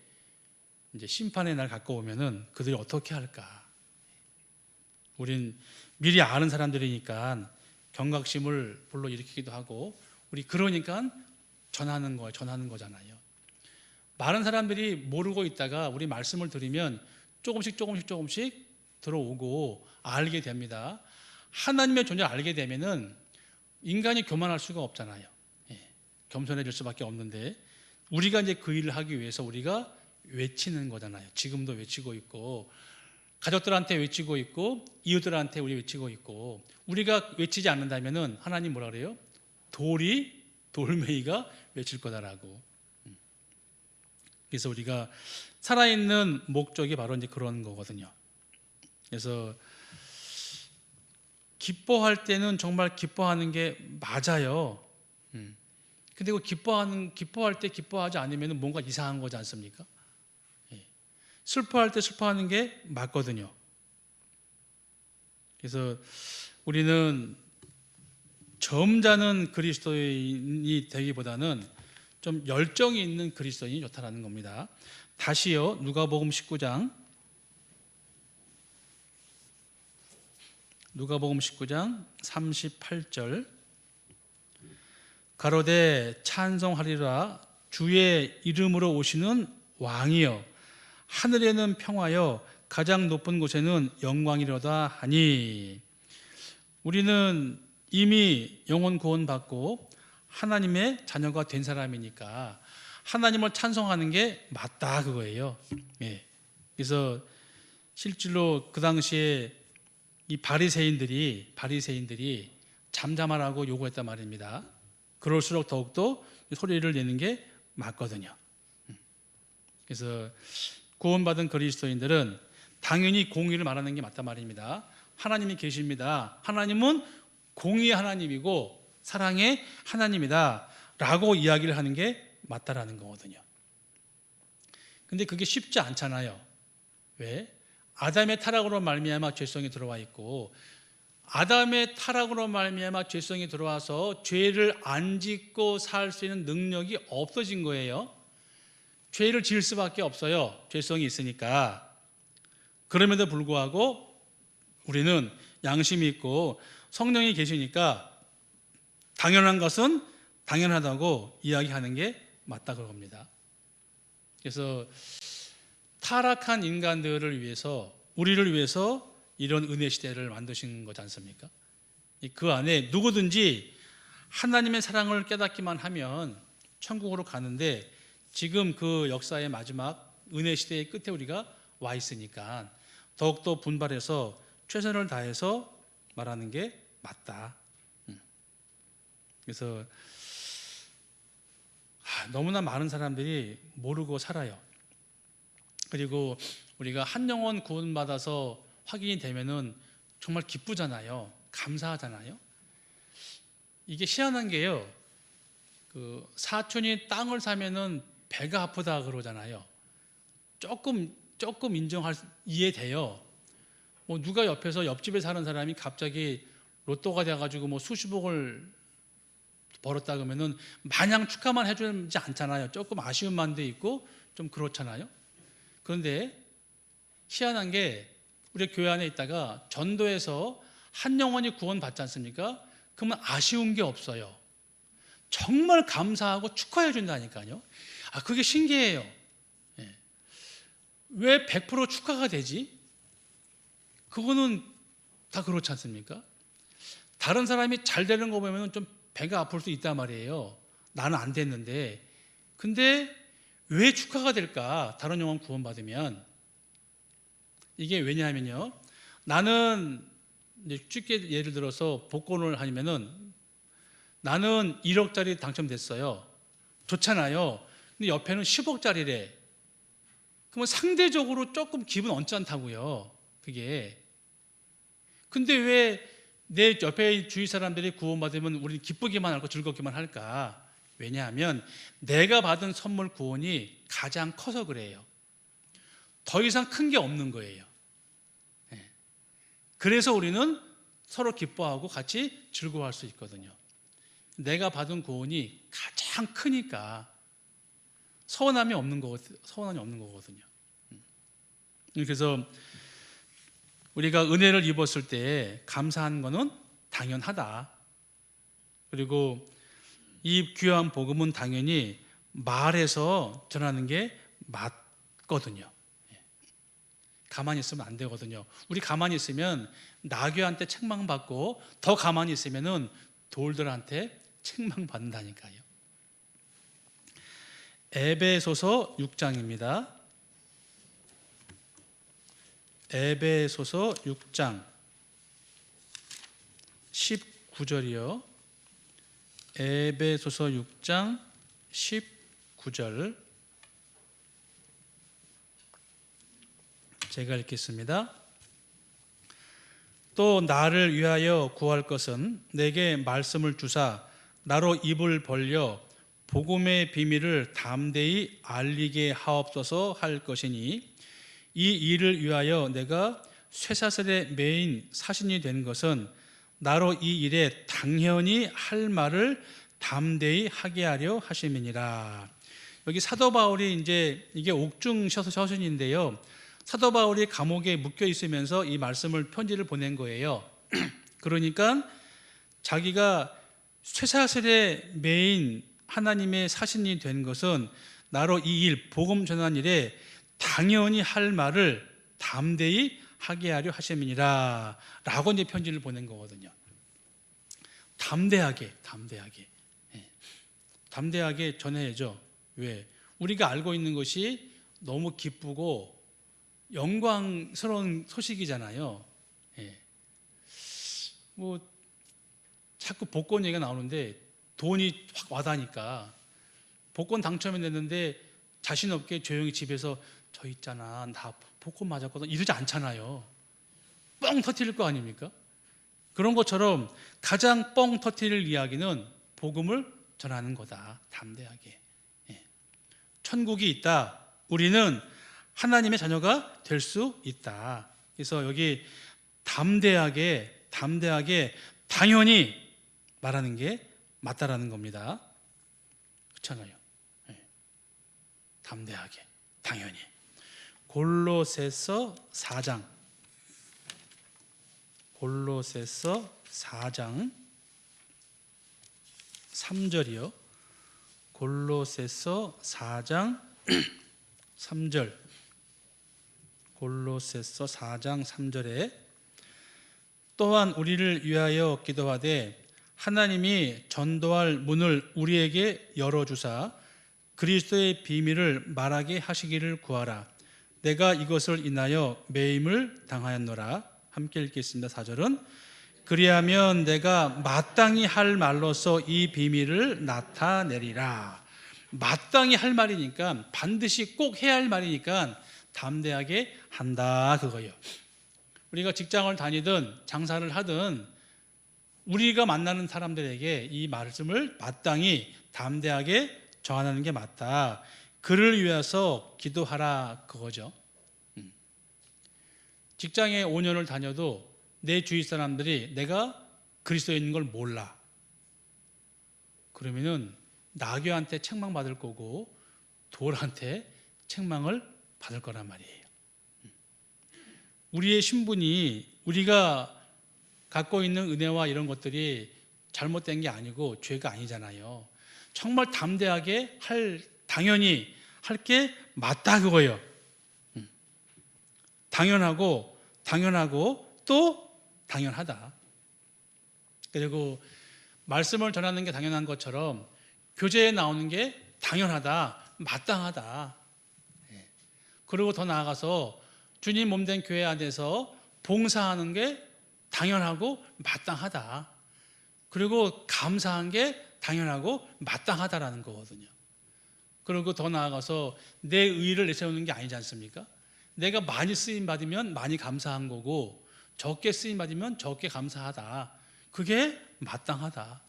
이제 심판의 날 가까우면은 그들이 어떻게 할까. 우린 미리 아는 사람들이니까 경각심을 불러일으키기도 하고 우리 그러니까 전하는 거잖아요. 많은 사람들이 모르고 있다가 우리 말씀을 들으면 조금씩 들어오고 알게 됩니다. 하나님의 존재를 알게 되면은 인간이 교만할 수가 없잖아요. 예, 겸손해질 수밖에 없는데 우리가 이제 그 일을 하기 위해서 우리가 외치는 거잖아요. 지금도 외치고 있고 가족들한테 외치고 있고 이웃들한테 우리 외치고 있고 우리가 외치지 않는다면은 하나님 뭐라 그래요? 돌멩이가 외칠 거다라고. 그래서 우리가 살아있는 목적이 바로 이제 그런 거거든요. 그래서 기뻐할 때는 정말 기뻐하는 게 맞아요. 근데 그 기뻐할 때 기뻐하지 않으면 뭔가 이상한 거지 않습니까? 예. 슬퍼할 때 슬퍼하는 게 맞거든요. 그래서 우리는 점잖은 그리스도인이 되기보다는 좀 열정이 있는 그리스도인이 좋다라는 겁니다. 다시요, 누가복음 19장 38절 가로되 찬송하리라 주의 이름으로 오시는 왕이여 하늘에는 평화여 가장 높은 곳에는 영광이로다 하니. 우리는 이미 영혼 구원 받고 하나님의 자녀가 된 사람이니까 하나님을 찬송하는 게 맞다 그거예요. 예. 그래서 실제로 그 당시에 이 바리새인들이 잠잠하라고 요구했단 말입니다. 그럴수록 더욱더 소리를 내는 게 맞거든요. 그래서 구원받은 그리스도인들은 당연히 공의를 말하는 게 맞단 말입니다. 하나님이 계십니다. 하나님은 공의의 하나님이고 사랑의 하나님이다 라고 이야기를 하는 게 맞다라는 거거든요. 근데 그게 쉽지 않잖아요. 왜? 아담의 타락으로 말미암아 죄성이 들어와 있고 아담의 타락으로 말미암아 죄성이 들어와서 죄를 안 짓고 살 수 있는 능력이 없어진 거예요. 죄를 지을 수밖에 없어요. 죄성이 있으니까. 그럼에도 불구하고 우리는 양심이 있고 성령이 계시니까 당연한 것은 당연하다고 이야기하는 게 맞다 그겁니다. 그래서 타락한 인간들을 위해서 우리를 위해서 이런 은혜 시대를 만드신 거지 않습니까? 그 안에 누구든지 하나님의 사랑을 깨닫기만 하면 천국으로 가는데 지금 그 역사의 마지막 은혜 시대의 끝에 우리가 와 있으니까 더욱더 분발해서 최선을 다해서 말하는 게 맞다. 그래서 너무나 많은 사람들이 모르고 살아요. 그리고 우리가 한 영혼 구원받아서 확인이 되면은 정말 기쁘잖아요. 감사하잖아요. 이게 희한한 게요. 그 사촌이 땅을 사면은 배가 아프다 그러잖아요. 조금 이해돼요. 뭐 누가 옆에서 옆집에 사는 사람이 갑자기 로또가 돼가지고 뭐 수십억을 벌었다 그러면은 마냥 축하만 해주지 않잖아요. 조금 아쉬운 마음도 있고 좀 그렇잖아요. 그런데 희한한 게 우리 교회 안에 있다가 전도해서 한 영혼이 구원받지 않습니까? 그러면 아쉬운 게 없어요. 정말 감사하고 축하해 준다니까요. 그게 신기해요. 예. 왜 100% 축하가 되지? 그거는 다 그렇지 않습니까? 다른 사람이 잘 되는 거 보면 좀 배가 아플 수 있단 말이에요. 나는 안 됐는데. 근데 왜 축하가 될까? 다른 영혼 구원받으면. 이게 왜냐하면요. 나는 이제 쉽게 예를 들어서 복권을 하면은 나는 1억짜리 당첨됐어요. 좋잖아요. 근데 옆에는 10억짜리래. 그러면 상대적으로 조금 기분 언짢다고요. 그게. 근데 왜 내 옆에 주위 사람들이 구원받으면 우리는 기쁘기만 하고 즐겁기만 할까? 왜냐하면 내가 받은 선물 구원이 가장 커서 그래요. 더 이상 큰 게 없는 거예요. 그래서 우리는 서로 기뻐하고 같이 즐거워할 수 있거든요. 내가 받은 구원이 가장 크니까 서운함이 없는 거거든요. 그래서 우리가 은혜를 입었을 때 감사한 것은 당연하다. 그리고 이 귀한 복음은 당연히 말해서 전하는 게 맞거든요. 가만히 있으면 안 되거든요. 우리 가만히 있으면 나귀한테 책망받고 더 가만히 있으면은 돌들한테 책망받는다니까요. 에베소서 6장입니다. 에베소서 6장 19절이요. 에베소서 6장 19절 제가 읽겠습니다. 또 나를 위하여 구할 것은 내게 말씀을 주사 나로 입을 벌려 복음의 비밀을 담대히 알리게 하옵소서 할 것이니 이 일을 위하여 내가 쇠사슬에 매인 사신이 된 것은 나로 이 일에 당연히 할 말을 담대히 하게 하려 하심이니라. 여기 사도 바울이 이제 이게 옥중 서신인데요. 사도 바울이 감옥에 묶여 있으면서 이 말씀을 편지를 보낸 거예요. 그러니까 자기가 쇠사슬에 매인 하나님의 사신이 된 것은 나로 이 일, 복음 전한 일에 당연히 할 말을 담대히 하게 하려 하심이니라 라고 이제 편지를 보낸 거거든요. 담대하게 담대하게 전해야죠. 왜? 우리가 알고 있는 것이 너무 기쁘고 영광스러운 소식이잖아요. 뭐 자꾸 복권 얘기가 나오는데 돈이 확 와닿으니까 복권 당첨이 됐는데 자신 없게 조용히 집에서 저 있잖아 나 복권 맞았거든 이러지 않잖아요. 뻥 터뜨릴 거 아닙니까? 그런 것처럼 가장 뻥 터뜨릴 이야기는 복음을 전하는 거다. 담대하게. 천국이 있다. 우리는 하나님의 자녀가 될 수 있다. 그래서 여기 담대하게 당연히 말하는 게 맞다라는 겁니다. 그렇잖아요. 담대하게 당연히. 골로새서 4장 3절이요. 골로새서 4장 3절. 골로새서 4장 3절에 또한 우리를 위하여 기도하되 하나님이 전도할 문을 우리에게 열어주사 그리스도의 비밀을 말하게 하시기를 구하라. 내가 이것을 인하여 매임을 당하였노라. 함께 읽겠습니다. 4절은 그리하면 내가 마땅히 할 말로서 이 비밀을 나타내리라. 마땅히 할 말이니까 반드시 꼭 해야 할 말이니까 담대하게 한다 그거예요. 우리가 직장을 다니든 장사를 하든 우리가 만나는 사람들에게 이 말씀을 마땅히 담대하게 전하는 게 맞다. 그를 위해서 기도하라 그거죠. 직장에 5년을 다녀도 내 주위 사람들이 내가 그리스도인인 걸 몰라. 그러면은 나귀한테 책망받을 거고 돌한테 책망을 받을 거란 말이에요. 우리의 신분이, 우리가 갖고 있는 은혜와 이런 것들이 잘못된 게 아니고 죄가 아니잖아요. 정말 담대하게 당연히 할 게 맞다 그거예요. 당연하고 또 당연하다. 그리고 말씀을 전하는 게 당연한 것처럼 교제에 나오는 게 당연하다, 마땅하다. 그리고 더 나아가서 주님 몸된 교회 안에서 봉사하는 게 당연하고 마땅하다. 그리고 감사한 게 당연하고 마땅하다라는 거거든요. 그리고 더 나아가서 내 의의를 내세우는 게 아니지 않습니까? 내가 많이 쓰임 받으면 많이 감사한 거고 적게 쓰임 받으면 적게 감사하다. 그게 마땅하다.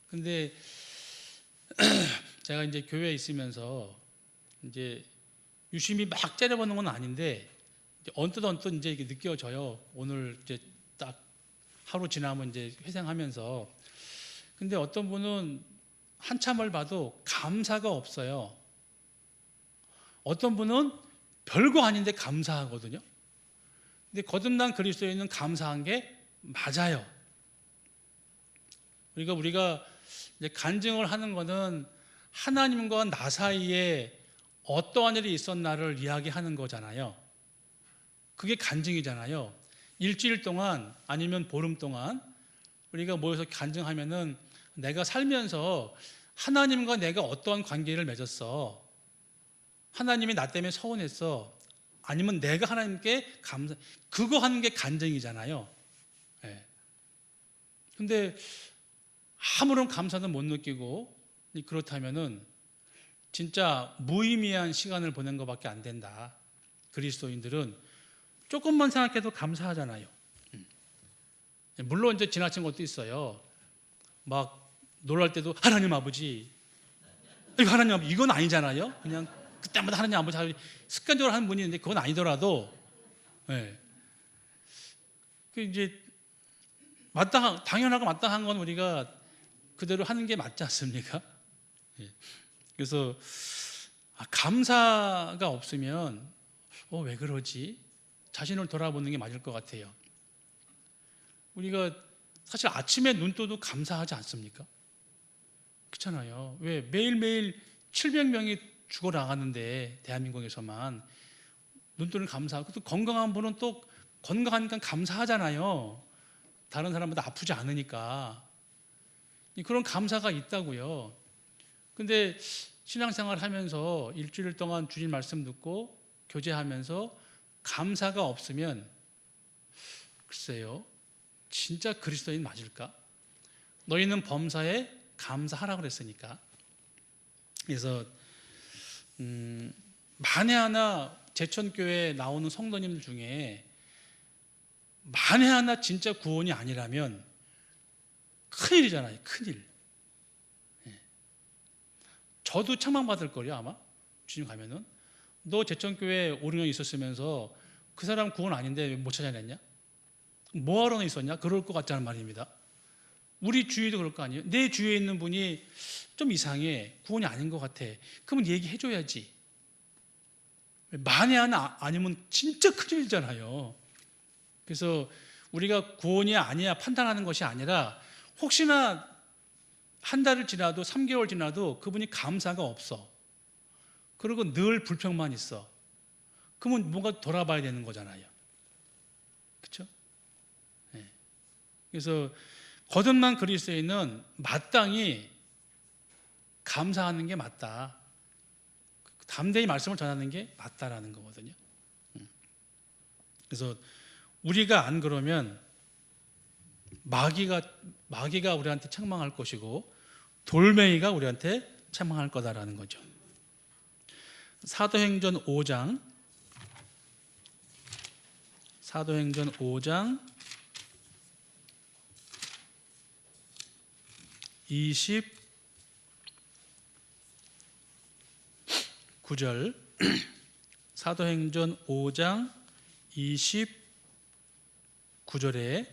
근데 제가 이제 교회에 있으면서 이제 유심히 막 째려보는 건 아닌데 언뜻 이제 이게 느껴져요. 오늘 이제 딱 하루 지나면 이제 회생하면서. 근데 어떤 분은 한참을 봐도 감사가 없어요. 어떤 분은 별거 아닌데 감사하거든요. 근데 거듭난 그리스도인은 감사한 게 맞아요. 그러니까 우리가 이제 간증을 하는 거는 하나님과 나 사이에 어떠한 일이 있었나를 이야기하는 거잖아요. 그게 간증이잖아요. 일주일 동안 아니면 보름 동안 우리가 모여서 간증하면은 내가 살면서 하나님과 내가 어떠한 관계를 맺었어. 하나님이 나 때문에 서운했어. 아니면 내가 하나님께 감사, 그거 하는 게 간증이잖아요. 네. 근데 아무런 감사도 못 느끼고 그렇다면은 진짜 무의미한 시간을 보낸 것밖에 안 된다. 그리스도인들은 조금만 생각해도 감사하잖아요. 물론 이제 지나친 것도 있어요. 막 놀랄 때도 하나님 아버지, 하나님 아버지 이건 아니잖아요. 그냥 그때마다 하나님 아버지 습관적으로 하는 분이 있는데 그건 아니더라도, 네. 그 이제 당연하고 마땅한 건 우리가 그대로 하는 게 맞지 않습니까? 네. 그래서 감사가 없으면 왜 그러지? 자신을 돌아보는 게 맞을 것 같아요. 우리가 사실 아침에 눈 떠도 감사하지 않습니까? 그렇잖아요. 왜 매일매일 700명이 죽어나가는데 대한민국에서만 눈 뜨는 감사하고 또 건강한 분은 또 건강하니까 감사하잖아요. 다른 사람보다 아프지 않으니까. 그런 감사가 있다고요. 근데 신앙생활 하면서 일주일 동안 주님 말씀 듣고 교제하면서 감사가 없으면 글쎄요, 진짜 그리스도인 맞을까? 너희는 범사에 감사하라 그랬으니까. 그래서 만에 하나 제천교회에 나오는 성도님 중에 만에 하나 진짜 구원이 아니라면 큰일이잖아요. 큰일. 저도 책망받을 거예요 아마. 주님 가면은 너 제천교회 5년 있었으면서 그 사람 구원 아닌데 왜 못 찾아냈냐? 뭐하러 있었냐? 그럴 것 같다는 말입니다. 우리 주위도 그럴 거 아니에요? 내 주위에 있는 분이 좀 이상해, 구원이 아닌 것 같아. 그러면 얘기해줘야지. 만에 하나 아니면 진짜 큰일이잖아요. 그래서 우리가 구원이 아니야 판단하는 것이 아니라 혹시나 한 달을 지나도 3개월 지나도 그분이 감사가 없어. 그리고 늘 불평만 있어. 그러면 뭔가 돌아봐야 되는 거잖아요. 그렇죠? 네. 그래서 거듭난 그리스도인은 마땅히 감사하는 게 맞다. 담대히 말씀을 전하는 게 맞다라는 거거든요. 그래서 우리가 안 그러면 마귀가 우리한테 책망할 것이고 돌멩이가 우리한테 책망할 거다라는 거죠. 사도행전 5장 29절 사도행전 5장 29절에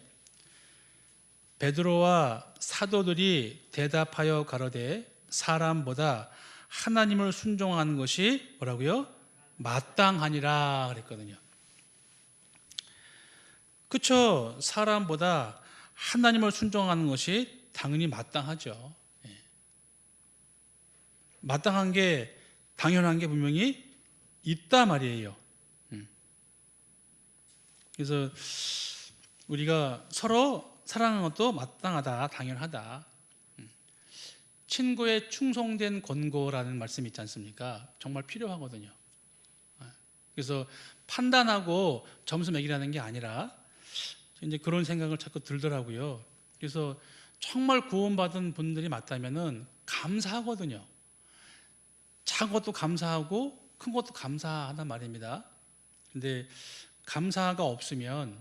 베드로와 사도들이 대답하여 가로되 사람보다 하나님을 순종하는 것이 뭐라고요? 마땅하니라 그랬거든요. 그렇죠. 사람보다 하나님을 순종하는 것이 당연히 마땅하죠. 마땅한 게, 당연한 게 분명히 있다 말이에요. 그래서 우리가 서로 사랑하는 것도 마땅하다, 당연하다. 친구의 충성된 권고라는 말씀이 있지 않습니까? 정말 필요하거든요. 그래서 판단하고 점수 매기라는 게 아니라 이제 그런 생각을 자꾸 들더라고요. 그래서 정말 구원받은 분들이 맞다면은 감사하거든요. 작은 것도 감사하고 큰 것도 감사하단 말입니다. 근데 감사가 없으면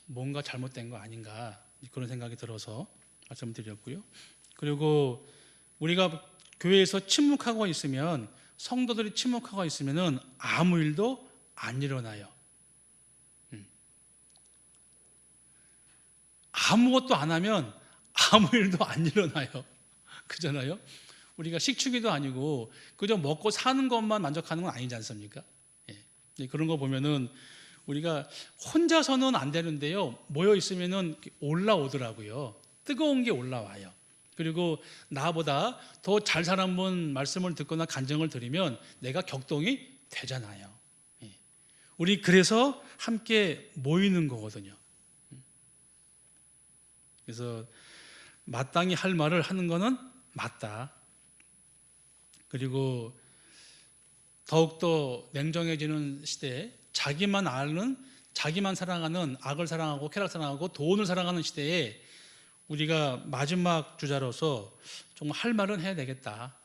뭔가 잘못된 거 아닌가 그런 생각이 들어서 말씀드렸고요. 그리고 우리가 교회에서 침묵하고 있으면, 성도들이 침묵하고 있으면은 아무 일도 안 일어나요. 아무것도 안 하면 아무 일도 안 일어나요. 그잖아요. 우리가 식축이도 아니고 그저 먹고 사는 것만 만족하는 건 아니지 않습니까? 그런 거 보면은 우리가 혼자서는 안 되는데요, 모여 있으면은 올라오더라고요. 뜨거운 게 올라와요. 그리고 나보다 더 잘 사는 분 말씀을 듣거나 간증을 들으면 내가 격동이 되잖아요. 우리 그래서 함께 모이는 거거든요. 그래서 마땅히 할 말을 하는 거는 맞다. 그리고 더욱더 냉정해지는 시대에 자기만 아는, 자기만 사랑하는, 악을 사랑하고 쾌락 사랑하고 돈을 사랑하는 시대에 우리가 마지막 주자로서 정말 할 말은 해야 되겠다.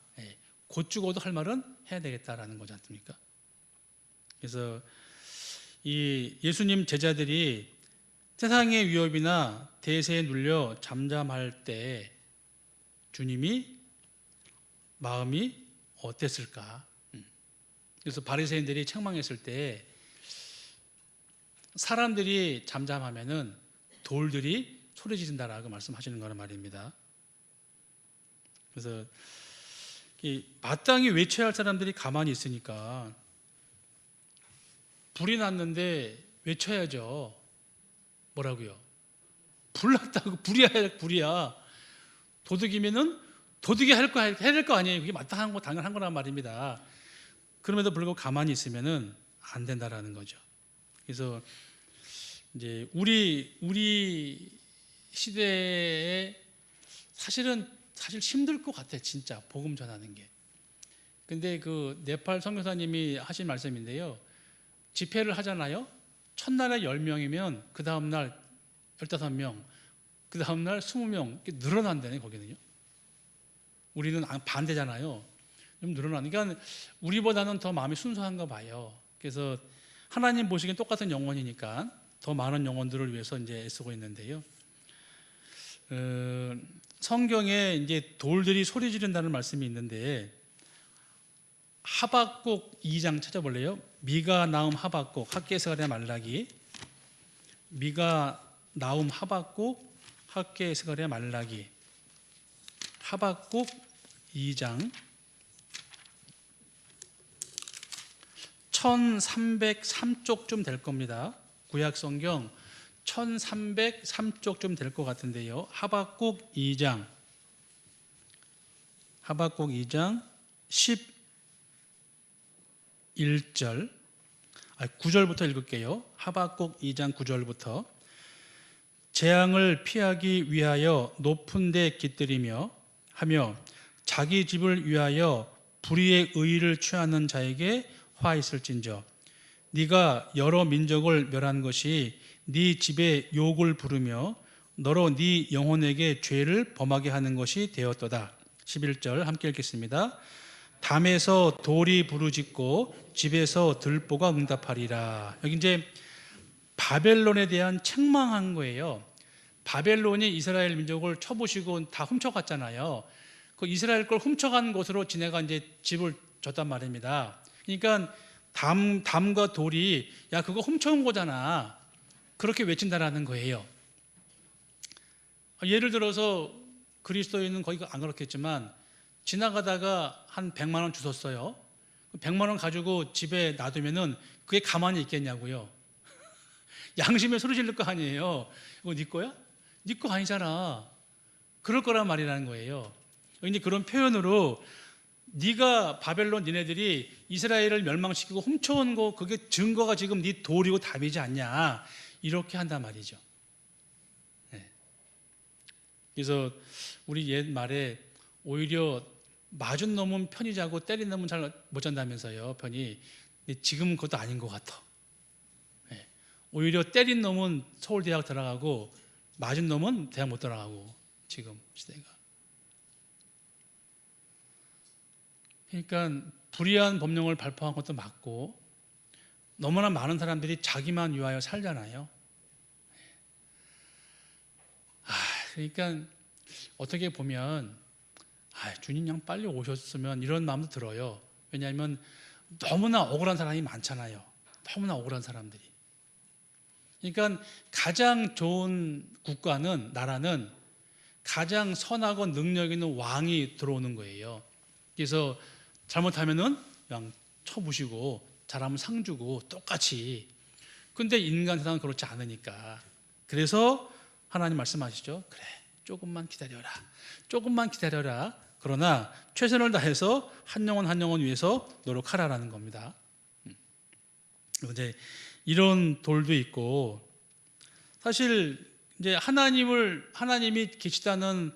곧 죽어도 할 말은 해야 되겠다라는 거지 않습니까? 그래서 이 예수님 제자들이 세상의 위협이나 대세에 눌려 잠잠할 때 주님이 마음이 어땠을까? 그래서 바리새인들이 책망했을 때 사람들이 잠잠하면은 돌들이 소리 지른다라고 말씀하시는 거란 말입니다. 그래서 이 마땅히 외쳐야 할 사람들이 가만히 있으니까 불이 났는데 외쳐야죠. 뭐라고요? 불 났다고. 불이야. 도둑이면은 도둑이 해야 될 거 아니에요. 그게 마땅한 거, 당연한 거란 말입니다. 그럼에도 불구하고 가만히 있으면은 안 된다라는 거죠. 그래서 이제 우리 시대에 사실 힘들 것 같아, 진짜 복음 전하는 게. 근데 그 네팔 선교사님이 하신 말씀인데요, 집회를 하잖아요. 첫날에 10명이면 그 다음날 15명, 그 다음날 20명 이렇게 늘어난다네, 거기는요. 우리는 반대잖아요. 좀 늘어나니까 우리보다는 더 마음이 순수한가 봐요. 그래서 하나님 보시기엔 똑같은 영혼이니까 더 많은 영혼들을 위해서 이제 애쓰고 있는데요. 성경에 이제 돌들이 소리 지른다는 말씀이 있는데, 하박국 2장 찾아볼래요? 미가, 나움, 하박국, 학개, 스가랴, 말라기. 미가, 나움, 하박국, 학개, 스가랴, 말라기. 하박국 2장 1303쪽쯤 될 겁니다. 구약성경 1303쪽쯤 될 것 같은데요. 하박국 2장 11절 9절부터 읽을게요. 하박국 2장 9절부터. 재앙을 피하기 위하여 높은 데 깃들이며 하며 자기 집을 위하여 불의의 의의를 취하는 자에게 화 있을진저. 네가 여러 민족을 멸한 것이 네 집에 욕을 부르며 너로 네 영혼에게 죄를 범하게 하는 것이 되었도다. 11절 함께 읽겠습니다. 담에서 돌이 부르짖고 집에서 들보가 응답하리라. 여기 이제 바벨론에 대한 책망한 거예요. 바벨론이 이스라엘 민족을 쳐부시고 다 훔쳐갔잖아요. 그 이스라엘 걸 훔쳐간 곳으로 지네가 이제 집을 줬단 말입니다. 그러니까 담과 돌이 야 그거 훔쳐온 거잖아, 그렇게 외친다라는 거예요. 예를 들어서 그리스도인은 거의 안 그렇겠지만 지나가다가 한 100만 원 주웠어요. 100만 원 가지고 집에 놔두면은 그게 가만히 있겠냐고요. 양심에 소리 지를 거 아니에요. 이거 네 거야? 네 거 아니잖아. 그럴 거란 말이라는 거예요. 이제 그런 표현으로 네가 바벨론 니네들이 이스라엘을 멸망시키고 훔쳐온 거 그게 증거가 지금 네 도리고 답이지 않냐 이렇게 한단 말이죠. 네. 그래서 우리 옛 말에 오히려 맞은 놈은 편히 자고 때린 놈은 잘 못 잔다면서요. 편히. 근데 지금은 그것도 아닌 것 같아. 네. 오히려 때린 놈은 서울대학 들어가고 맞은 놈은 대학 못 들어가고 지금 시대가. 그러니까 불의한 법령을 발표한 것도 맞고 너무나 많은 사람들이 자기만 위하여 살잖아요. 그러니까 어떻게 보면 주님 양 빨리 오셨으면 이런 마음도 들어요. 왜냐하면 너무나 억울한 사람이 많잖아요. 너무나 억울한 사람들이. 그러니까 가장 좋은 국가는 나라는 가장 선하고 능력 있는 왕이 들어오는 거예요. 그래서 잘못하면은 그냥 쳐부시고 잘하면 상 주고 똑같이. 근데 인간 세상은 그렇지 않으니까. 그래서 하나님 말씀하시죠. 그래, 조금만 기다려라. 조금만 기다려라. 그러나 최선을 다해서 한 영혼 한 영혼 위해서 노력하라라는 겁니다. 이제 이런 돌도 있고 사실 이제 하나님이 계시다는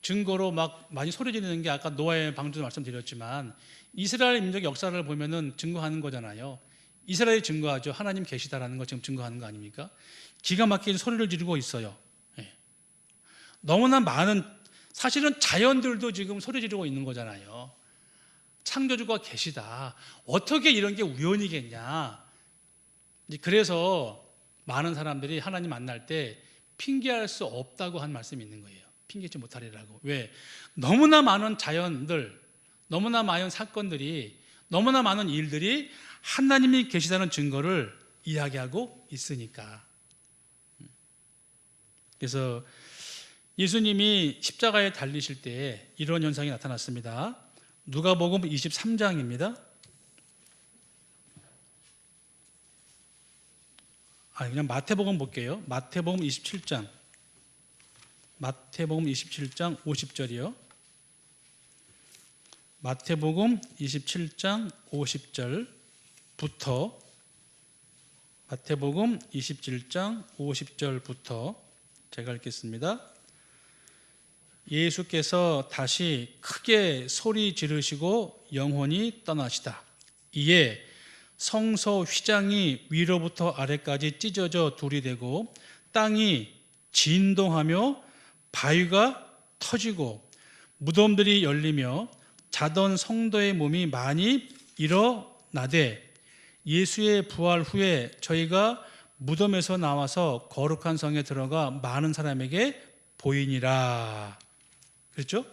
증거로 막 많이 소리 지르는 게 아까 노아의 방주도 말씀드렸지만 이스라엘 민족의 역사를 보면은 증거하는 거잖아요. 이스라엘이 증거하죠. 하나님 계시다라는 거 지금 증거하는 거 아닙니까? 기가 막히게 소리를 지르고 있어요. 예. 너무나 많은 사실은 자연들도 지금 소리 지르고 있는 거잖아요. 창조주가 계시다. 어떻게 이런 게 우연이겠냐. 그래서 많은 사람들이 하나님 만날 때 핑계할 수 없다고 한 말씀이 있는 거예요. 핑계지 못하리라고. 왜? 너무나 많은 자연들, 너무나 많은 사건들이, 너무나 많은 일들이 하나님이 계시다는 증거를 이야기하고 있으니까. 그래서 예수님이 십자가에 달리실 때 이런 현상이 나타났습니다. 누가복음 23장입니다. 그냥 마태복음 볼게요. 마태복음 27장. 마태복음 27장 50절이요. 마태복음 27장 50절부터 마태복음 27장 50절부터 제가 읽겠습니다. 예수께서 다시 크게 소리 지르시고 영혼이 떠나시다. 이에 성소 휘장이 위로부터 아래까지 찢어져 둘이 되고 땅이 진동하며 바위가 터지고 무덤들이 열리며 자던 성도의 몸이 많이 일어나되 예수의 부활 후에 저희가 무덤에서 나와서 거룩한 성에 들어가 많은 사람에게 보이니라. 그렇죠?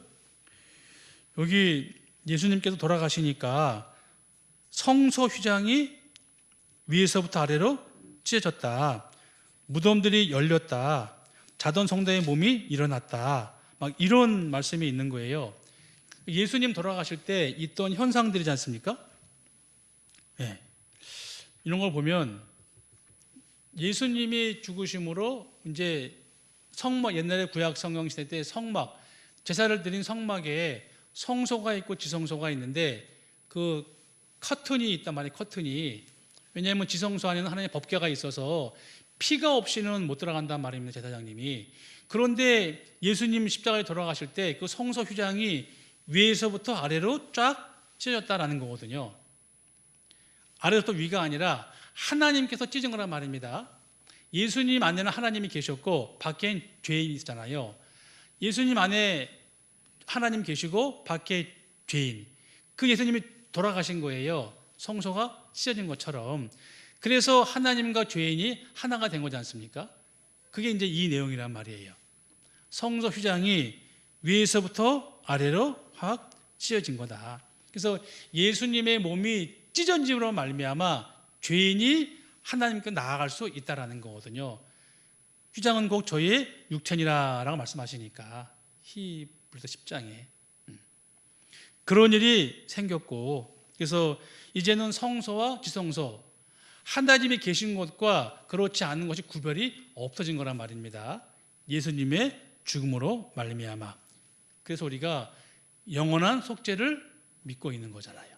여기 예수님께서 돌아가시니까 성소 휘장이 위에서부터 아래로 찢어졌다. 무덤들이 열렸다. 자던 성도의 몸이 일어났다. 막 이런 말씀이 있는 거예요. 예수님 돌아가실 때 있던 현상들이지 않습니까? 네. 이런 걸 보면 예수님이 죽으심으로 이제 성막, 옛날에 구약 성경 시대 때 성막, 제사를 드린 성막에 성소가 있고 지성소가 있는데 그 커튼이 있단 말이에요. 커튼이. 왜냐하면 지성소 안에는 하나님의 법궤가 있어서 피가 없이는 못 들어간단 말입니다. 제사장님이. 그런데 예수님 십자가에 돌아가실 때 그 성소 휘장이 위에서부터 아래로 쫙 찢어졌다라는 거거든요. 아래서부터 위가 아니라 하나님께서 찢은 거란 말입니다. 예수님 안에는 하나님이 계셨고 밖엔 죄인이 있잖아요. 예수님 안에 하나님 계시고 밖에 죄인. 그 예수님이 돌아가신 거예요. 성소가 찢어진 것처럼. 그래서 하나님과 죄인이 하나가 된 거지 않습니까? 그게 이제 이 내용이란 말이에요. 성소 휘장이 위에서부터 아래로 확 찢어진 거다. 그래서 예수님의 몸이 찢어짐으로 말미암아 죄인이 하나님께 나아갈 수 있다라는 거거든요. 휘장은 곧 저희의 육천이라라고 말씀하시니까 히브리서 10장에 그런 일이 생겼고, 그래서 이제는 성소와 지성소, 하나님이 계신 곳과 그렇지 않은 것이 구별이 없어진 거란 말입니다. 예수님의 죽음으로 말미암아. 그래서 우리가 영원한 속죄를 믿고 있는 거잖아요.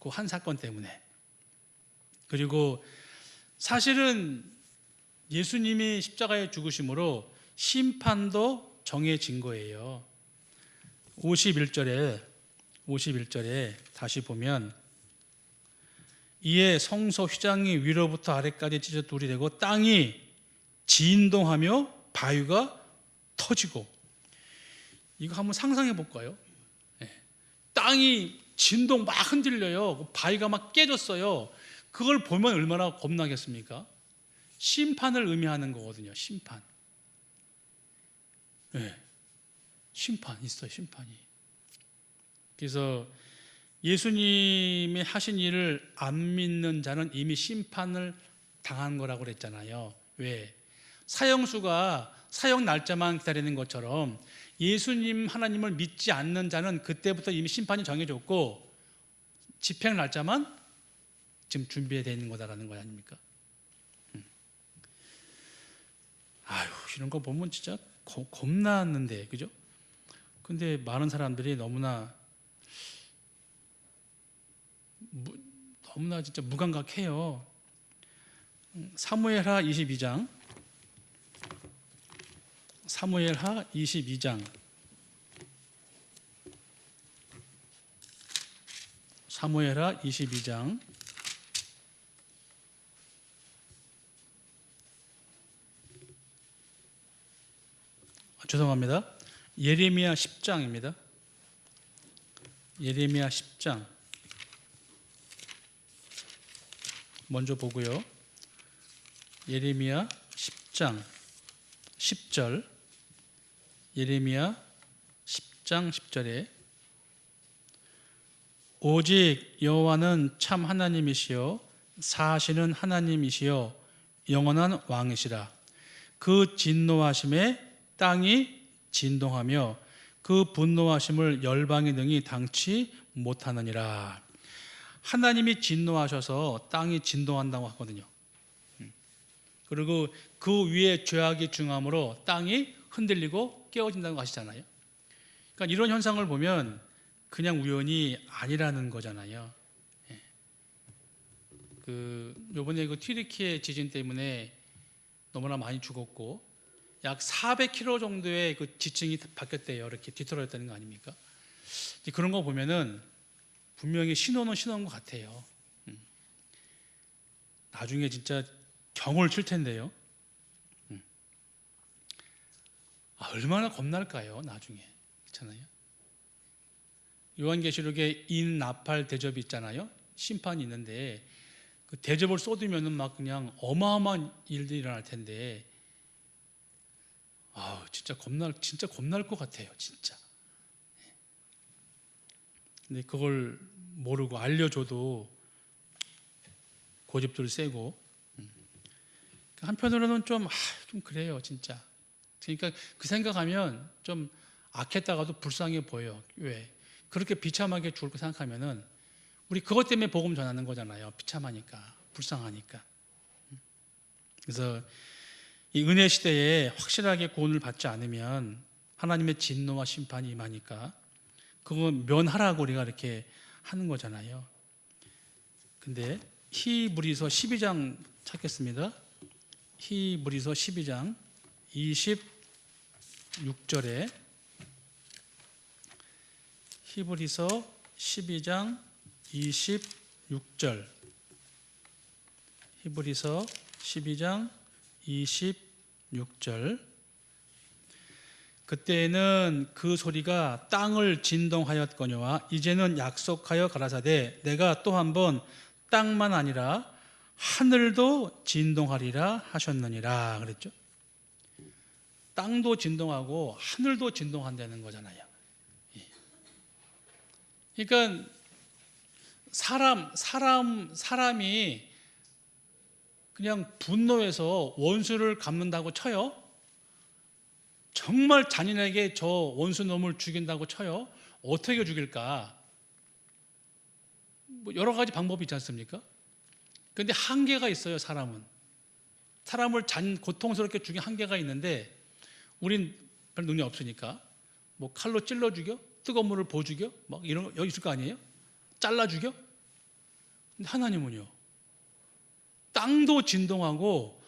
그 한 사건 때문에. 그리고 사실은 예수님이 십자가에 죽으심으로 심판도 정해진 거예요. 51절에 다시 보면, 이에 성소 휘장이 위로부터 아래까지 찢어 둘이 되고 땅이 진동하며 바위가 터지고. 이거 한번 상상해 볼까요? 땅이 진동 막 흔들려요. 바위가 막 깨졌어요. 그걸 보면 얼마나 겁나겠습니까? 심판을 의미하는 거거든요. 심판. 심판 있어요. 심판이. 그래서 예수님이 하신 일을 안 믿는 자는 이미 심판을 당한 거라고 그랬잖아요. 왜? 사형수가 사형 날짜만 기다리는 것처럼 예수님 하나님을 믿지 않는 자는 그때부터 이미 심판이 정해졌고 집행 날짜만 지금 준비되어 있는 거다라는 거 아닙니까? 아유, 이런 거 보면 진짜 겁나는데, 그죠? 근데 많은 사람들이 너무나 진짜 무감각해요. 사무엘하 22장. 사무엘하 22장. 사무엘하 22장. 죄송합니다. 예레미야 10장입니다. 예레미야 10장. 먼저 보고요. 예레미야 10장 10절. 예레미야 10장 10절에 오직 여호와는 참 하나님이시요 사시는 하나님이시요 영원한 왕이시라. 그 진노하심에 땅이 진동하며 그 분노하심을 열방이 능히 당치 못하느니라. 하나님이 진노하셔서 땅이 진동한다고 하거든요. 그리고 그 위에 죄악이 중함으로 땅이 흔들리고 깨어진다고 하시잖아요. 그러니까 이런 현상을 보면 그냥 우연이 아니라는 거잖아요. 요번에 그 튀르키예 지진 때문에 너무나 많이 죽었고 약 400km 정도의 그 지층이 바뀌었대요. 이렇게 뒤틀어졌다는 거 아닙니까? 그런 거 보면은 분명히 신호는 신호인 것 같아요. 나중에 진짜 경을 칠 텐데요. 얼마나 겁날까요? 나중에. 그렇잖아요. 요한계시록에 인나팔 대접이 있잖아요. 심판이 있는데 그 대접을 쏟으면은 막 그냥 어마어마한 일들이 일어날 텐데, 진짜 겁날 것 같아요. 진짜. 근데 그걸 모르고 알려줘도 고집들 세고, 한편으로는 좀 그래요, 진짜. 그러니까 그 생각하면 좀 악했다가도 불쌍해 보여요. 왜? 그렇게 비참하게 죽을 거 생각하면은 우리 그것 때문에 복음 전하는 거잖아요. 비참하니까, 불쌍하니까. 그래서 이 은혜 시대에 확실하게 구원을 받지 않으면 하나님의 진노와 심판이 임하니까 그거 면하라고 우리가 이렇게 하는 거잖아요. 근데 히브리서 12장 찾겠습니다. 히브리서 12장 26절에 히브리서 12장 26절. 히브리서 12장 26절. 그때에는 그 소리가 땅을 진동하였거니와 이제는 약속하여 가라사대 내가 또 한 번 땅만 아니라 하늘도 진동하리라 하셨느니라 그랬죠. 땅도 진동하고 하늘도 진동한다는 거잖아요. 그러니까 사람이 그냥 분노해서 원수를 갚는다고 쳐요. 정말 잔인하게 저 원수놈을 죽인다고 쳐요. 어떻게 죽일까? 뭐 여러 가지 방법이 있지 않습니까? 그런데 한계가 있어요. 사람을 고통스럽게 죽인 한계가 있는데 우린 별 능력 없으니까 뭐 칼로 찔러 죽여? 뜨거운 물을 부어 죽여? 막 이런 거 여기 있을 거 아니에요? 잘라 죽여? 근데 하나님은요, 땅도 진동하고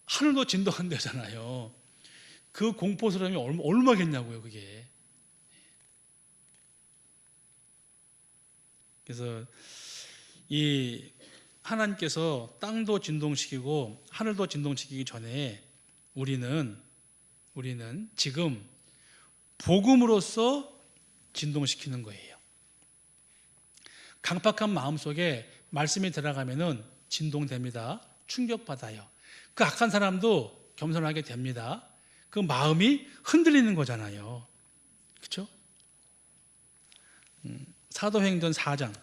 하늘도 진동한다잖아요. 그 공포스러움이 얼마겠냐고요, 그게. 그래서 이 하나님께서 땅도 진동시키고 하늘도 진동시키기 전에 우리는 지금 복음으로써 진동시키는 거예요. 강팍한 마음속에 말씀이 들어가면은 진동됩니다. 충격받아요. 그 악한 사람도 겸손하게 됩니다. 그 마음이 흔들리는 거잖아요. 그렇죠? 사도행전 4장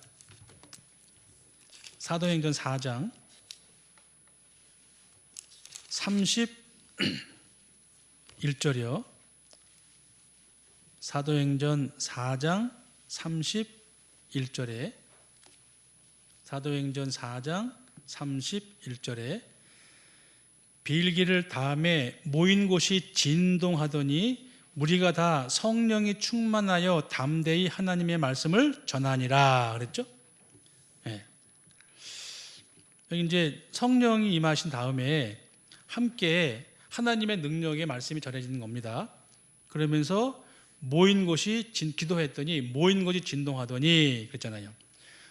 31절이요. 사도행전 4장 31절에 빌기를 다음에 모인 곳이 진동하더니 무리가 다 성령이 충만하여 담대히 하나님의 말씀을 전하니라 그랬죠? 네. 여기 이제 성령이 임하신 다음에 함께 하나님의 능력의 말씀이 전해지는 겁니다. 그러면서 모인 곳이 기도했더니 모인 곳이 진동하더니 그랬잖아요.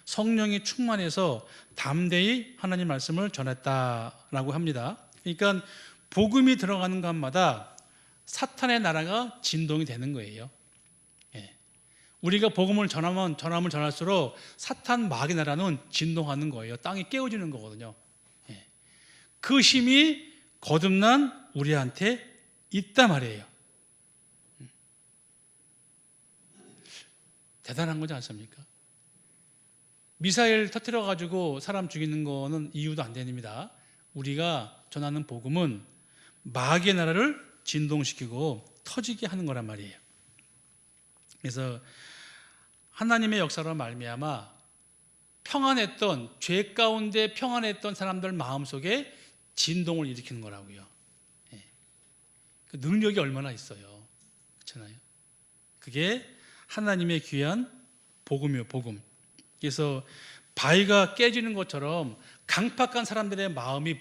성령이 충만해서 담대히 하나님 말씀을 전했다라고 합니다. 그러니까 복음이 들어가는 곳마다 사탄의 나라가 진동이 되는 거예요. 예. 우리가 복음을 전하면 전할수록 사탄 마귀 나라는 진동하는 거예요. 땅이 깨어지는 거거든요. 예. 그 힘이 거듭난 우리한테 있단 말이에요. 대단한 거지 않습니까? 미사일 터뜨려 가지고 사람 죽이는 거는 이유도 안 됩니다. 우리가 전하는 복음은 마귀의 나라를 진동시키고 터지게 하는 거란 말이에요. 그래서 하나님의 역사로 말미암아 평안했던 죄 가운데 평안했던 사람들 마음속에 진동을 일으키는 거라고요. 예. 그 능력이 얼마나 있어요. 그렇잖아요. 그게 하나님의 귀한 복음이요, 복음. 그래서 바위가 깨지는 것처럼 강팍한 사람들의 마음이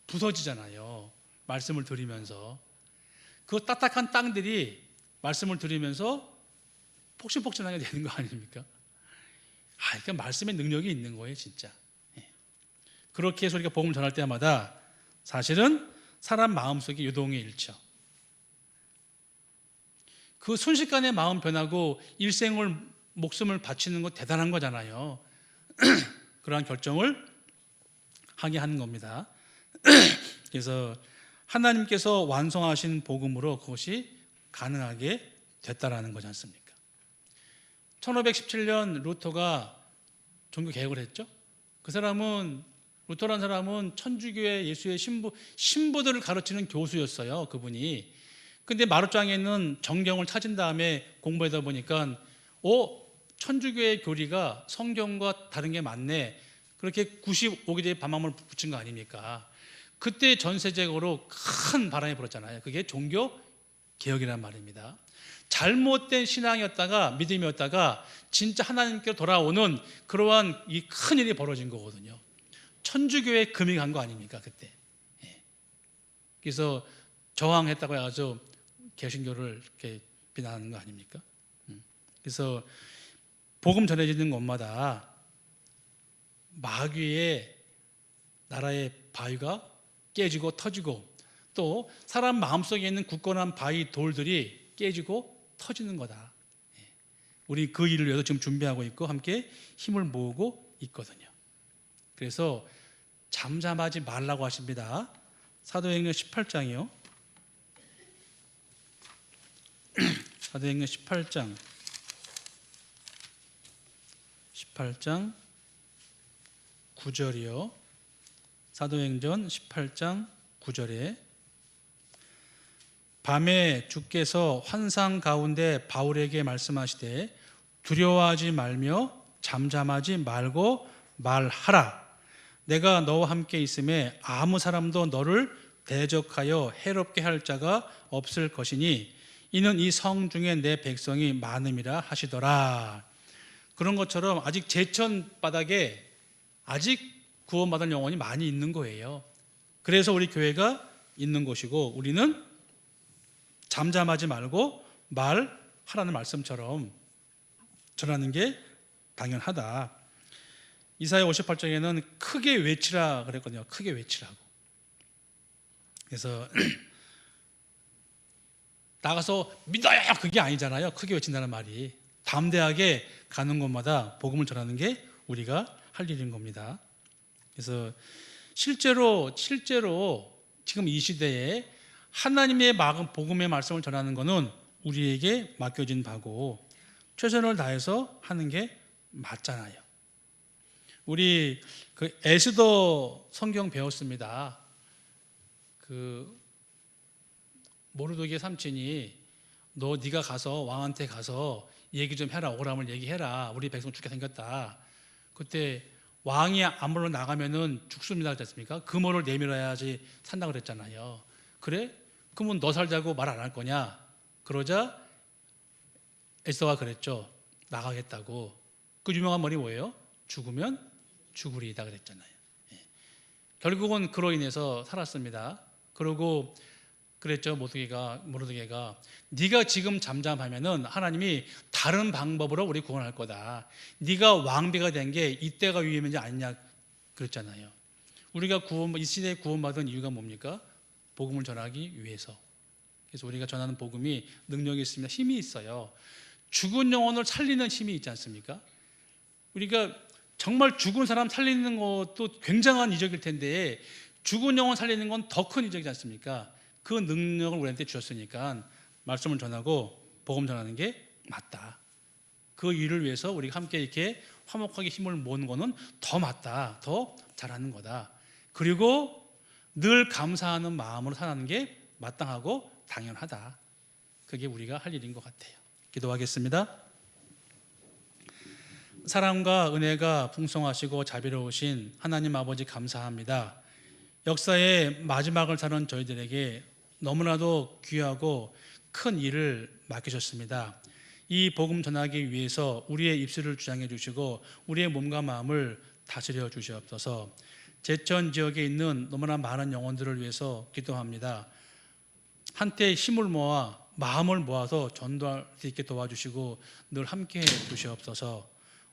부서지잖아요. 말씀을 들으면서. 그 딱딱한 땅들이 말씀을 들으면서 폭신폭신하게 되는 거 아닙니까? 그러니까 말씀의 능력이 있는 거예요, 진짜. 그렇게 해서 우리가 복음을 전할 때마다 사실은 사람 마음속에 요동이 일죠. 그 순식간에 마음 변하고 일생을 목숨을 바치는 거 대단한 거잖아요. 그러한 결정을 하게 하는 겁니다. 그래서 하나님께서 완성하신 복음으로 그것이 가능하게 됐다라는 거지 않습니까? 1517년 루터가 종교 개혁을 했죠. 루터라는 사람은 천주교의 예수의 신부들을 가르치는 교수였어요. 그분이. 근데 마루짱에 있는 정경을 찾은 다음에 공부하다 보니까 천주교의 교리가 성경과 다른 게 맞네. 그렇게 95개의 반망을 붙인 거 아닙니까? 그때 전 세계적으로 큰 바람이 불었잖아요. 그게 종교 개혁이란 말입니다. 잘못된 신앙이었다가 믿음이었다가 진짜 하나님께로 돌아오는 그러한 이 큰 일이 벌어진 거거든요. 천주교에 금이 간 거 아닙니까 그때. 그래서 저항했다고 해가지고 개신교를 이렇게 비난하는 거 아닙니까? 그래서 복음 전해지는 곳마다 마귀의 나라의 바위가 깨지고 터지고 또 사람 마음속에 있는 굳건한 바위 돌들이 깨지고 터지는 거다. 우리 그 일을 위해서 지금 준비하고 있고 함께 힘을 모으고 있거든요. 그래서 잠잠하지 말라고 하십니다. 사도행전 18장이요. 사도행전 18장 9절이요. 사도행전 18장 9절에 밤에 주께서 환상 가운데 바울에게 말씀하시되 두려워하지 말며 잠잠하지 말고 말하라. 내가 너와 함께 있음에 아무 사람도 너를 대적하여 해롭게 할 자가 없을 것이니 이는 이 성 중에 내 백성이 많음이라 하시더라. 그런 것처럼 아직 제천 바닥에 아직 구원받은 영혼이 많이 있는 거예요. 그래서 우리 교회가 있는 곳이고 우리는 잠잠하지 말고 말하라는 말씀처럼 전하는 게 당연하다. 이사야 58장에는 크게 외치라 그랬거든요. 크게 외치라고. 그래서 나가서 믿어요 그게 아니잖아요. 크게 외친다는 말이. 담대하게 가는 곳마다 복음을 전하는 게 우리가 할 일인 겁니다. 그래서 실제로 지금 이 시대에 하나님의 복음의 말씀을 전하는 것은 우리에게 맡겨진 바고 최선을 다해서 하는 게 맞잖아요. 우리 그 에스더 성경 배웠습니다. 그 모르드게 삼촌이 네가 가서 왕한테 가서 얘기 좀 해라. 오람을 얘기해라. 우리 백성 죽게 생겼다. 그때 왕이 아무로 나가면은 죽습니다 그랬지 않습니까? 금호를 내밀어야지 산다고 그랬잖아요. 그래? 그러면 너 살자고 말 안 할 거냐? 그러자 에스더가 그랬죠. 나가겠다고. 그 유명한 말이 뭐예요? 죽으면 죽으리이다 그랬잖아요. 결국은 그로 인해서 살았습니다. 그러고 그랬죠. 모르드게가 네가 지금 잠잠하면은 하나님이 다른 방법으로 우리 구원할 거다. 네가 왕비가 된 게 이때가 위험인지 아니냐 그랬잖아요. 우리가 이 시대에 구원받은 이유가 뭡니까? 복음을 전하기 위해서. 그래서 우리가 전하는 복음이 능력이 있습니다. 힘이 있어요. 죽은 영혼을 살리는 힘이 있지 않습니까? 우리가 정말 죽은 사람 살리는 것도 굉장한 이적일 텐데 죽은 영혼 살리는 건 더 큰 이적이지 않습니까? 그 능력을 우리한테 주셨으니까 말씀을 전하고 복음 전하는 게 맞다. 그 일을 위해서 우리가 함께 이렇게 화목하게 힘을 모으는 거는 더 맞다. 더 잘하는 거다. 그리고 늘 감사하는 마음으로 살아가는 게 마땅하고 당연하다. 그게 우리가 할 일인 것 같아요. 기도하겠습니다. 사랑과 은혜가 풍성하시고 자비로우신 하나님 아버지 감사합니다. 역사의 마지막을 사는 저희들에게 너무나도 귀하고 큰 일을 맡기셨습니다. 이 복음 전하기 위해서 우리의 입술을 주장해 주시고 우리의 몸과 마음을 다스려 주시옵소서. 제천 지역에 있는 너무나 많은 영혼들을 위해서 기도합니다. 한때 힘을 모아 마음을 모아서 전도할 수 있게 도와주시고 늘 함께해 주시옵소서.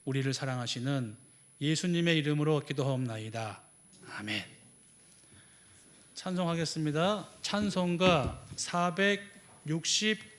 우리를 사랑하시는 예수님의 이름으로 기도하옵나이다. 아멘. 찬송하겠습니다. 찬송가 460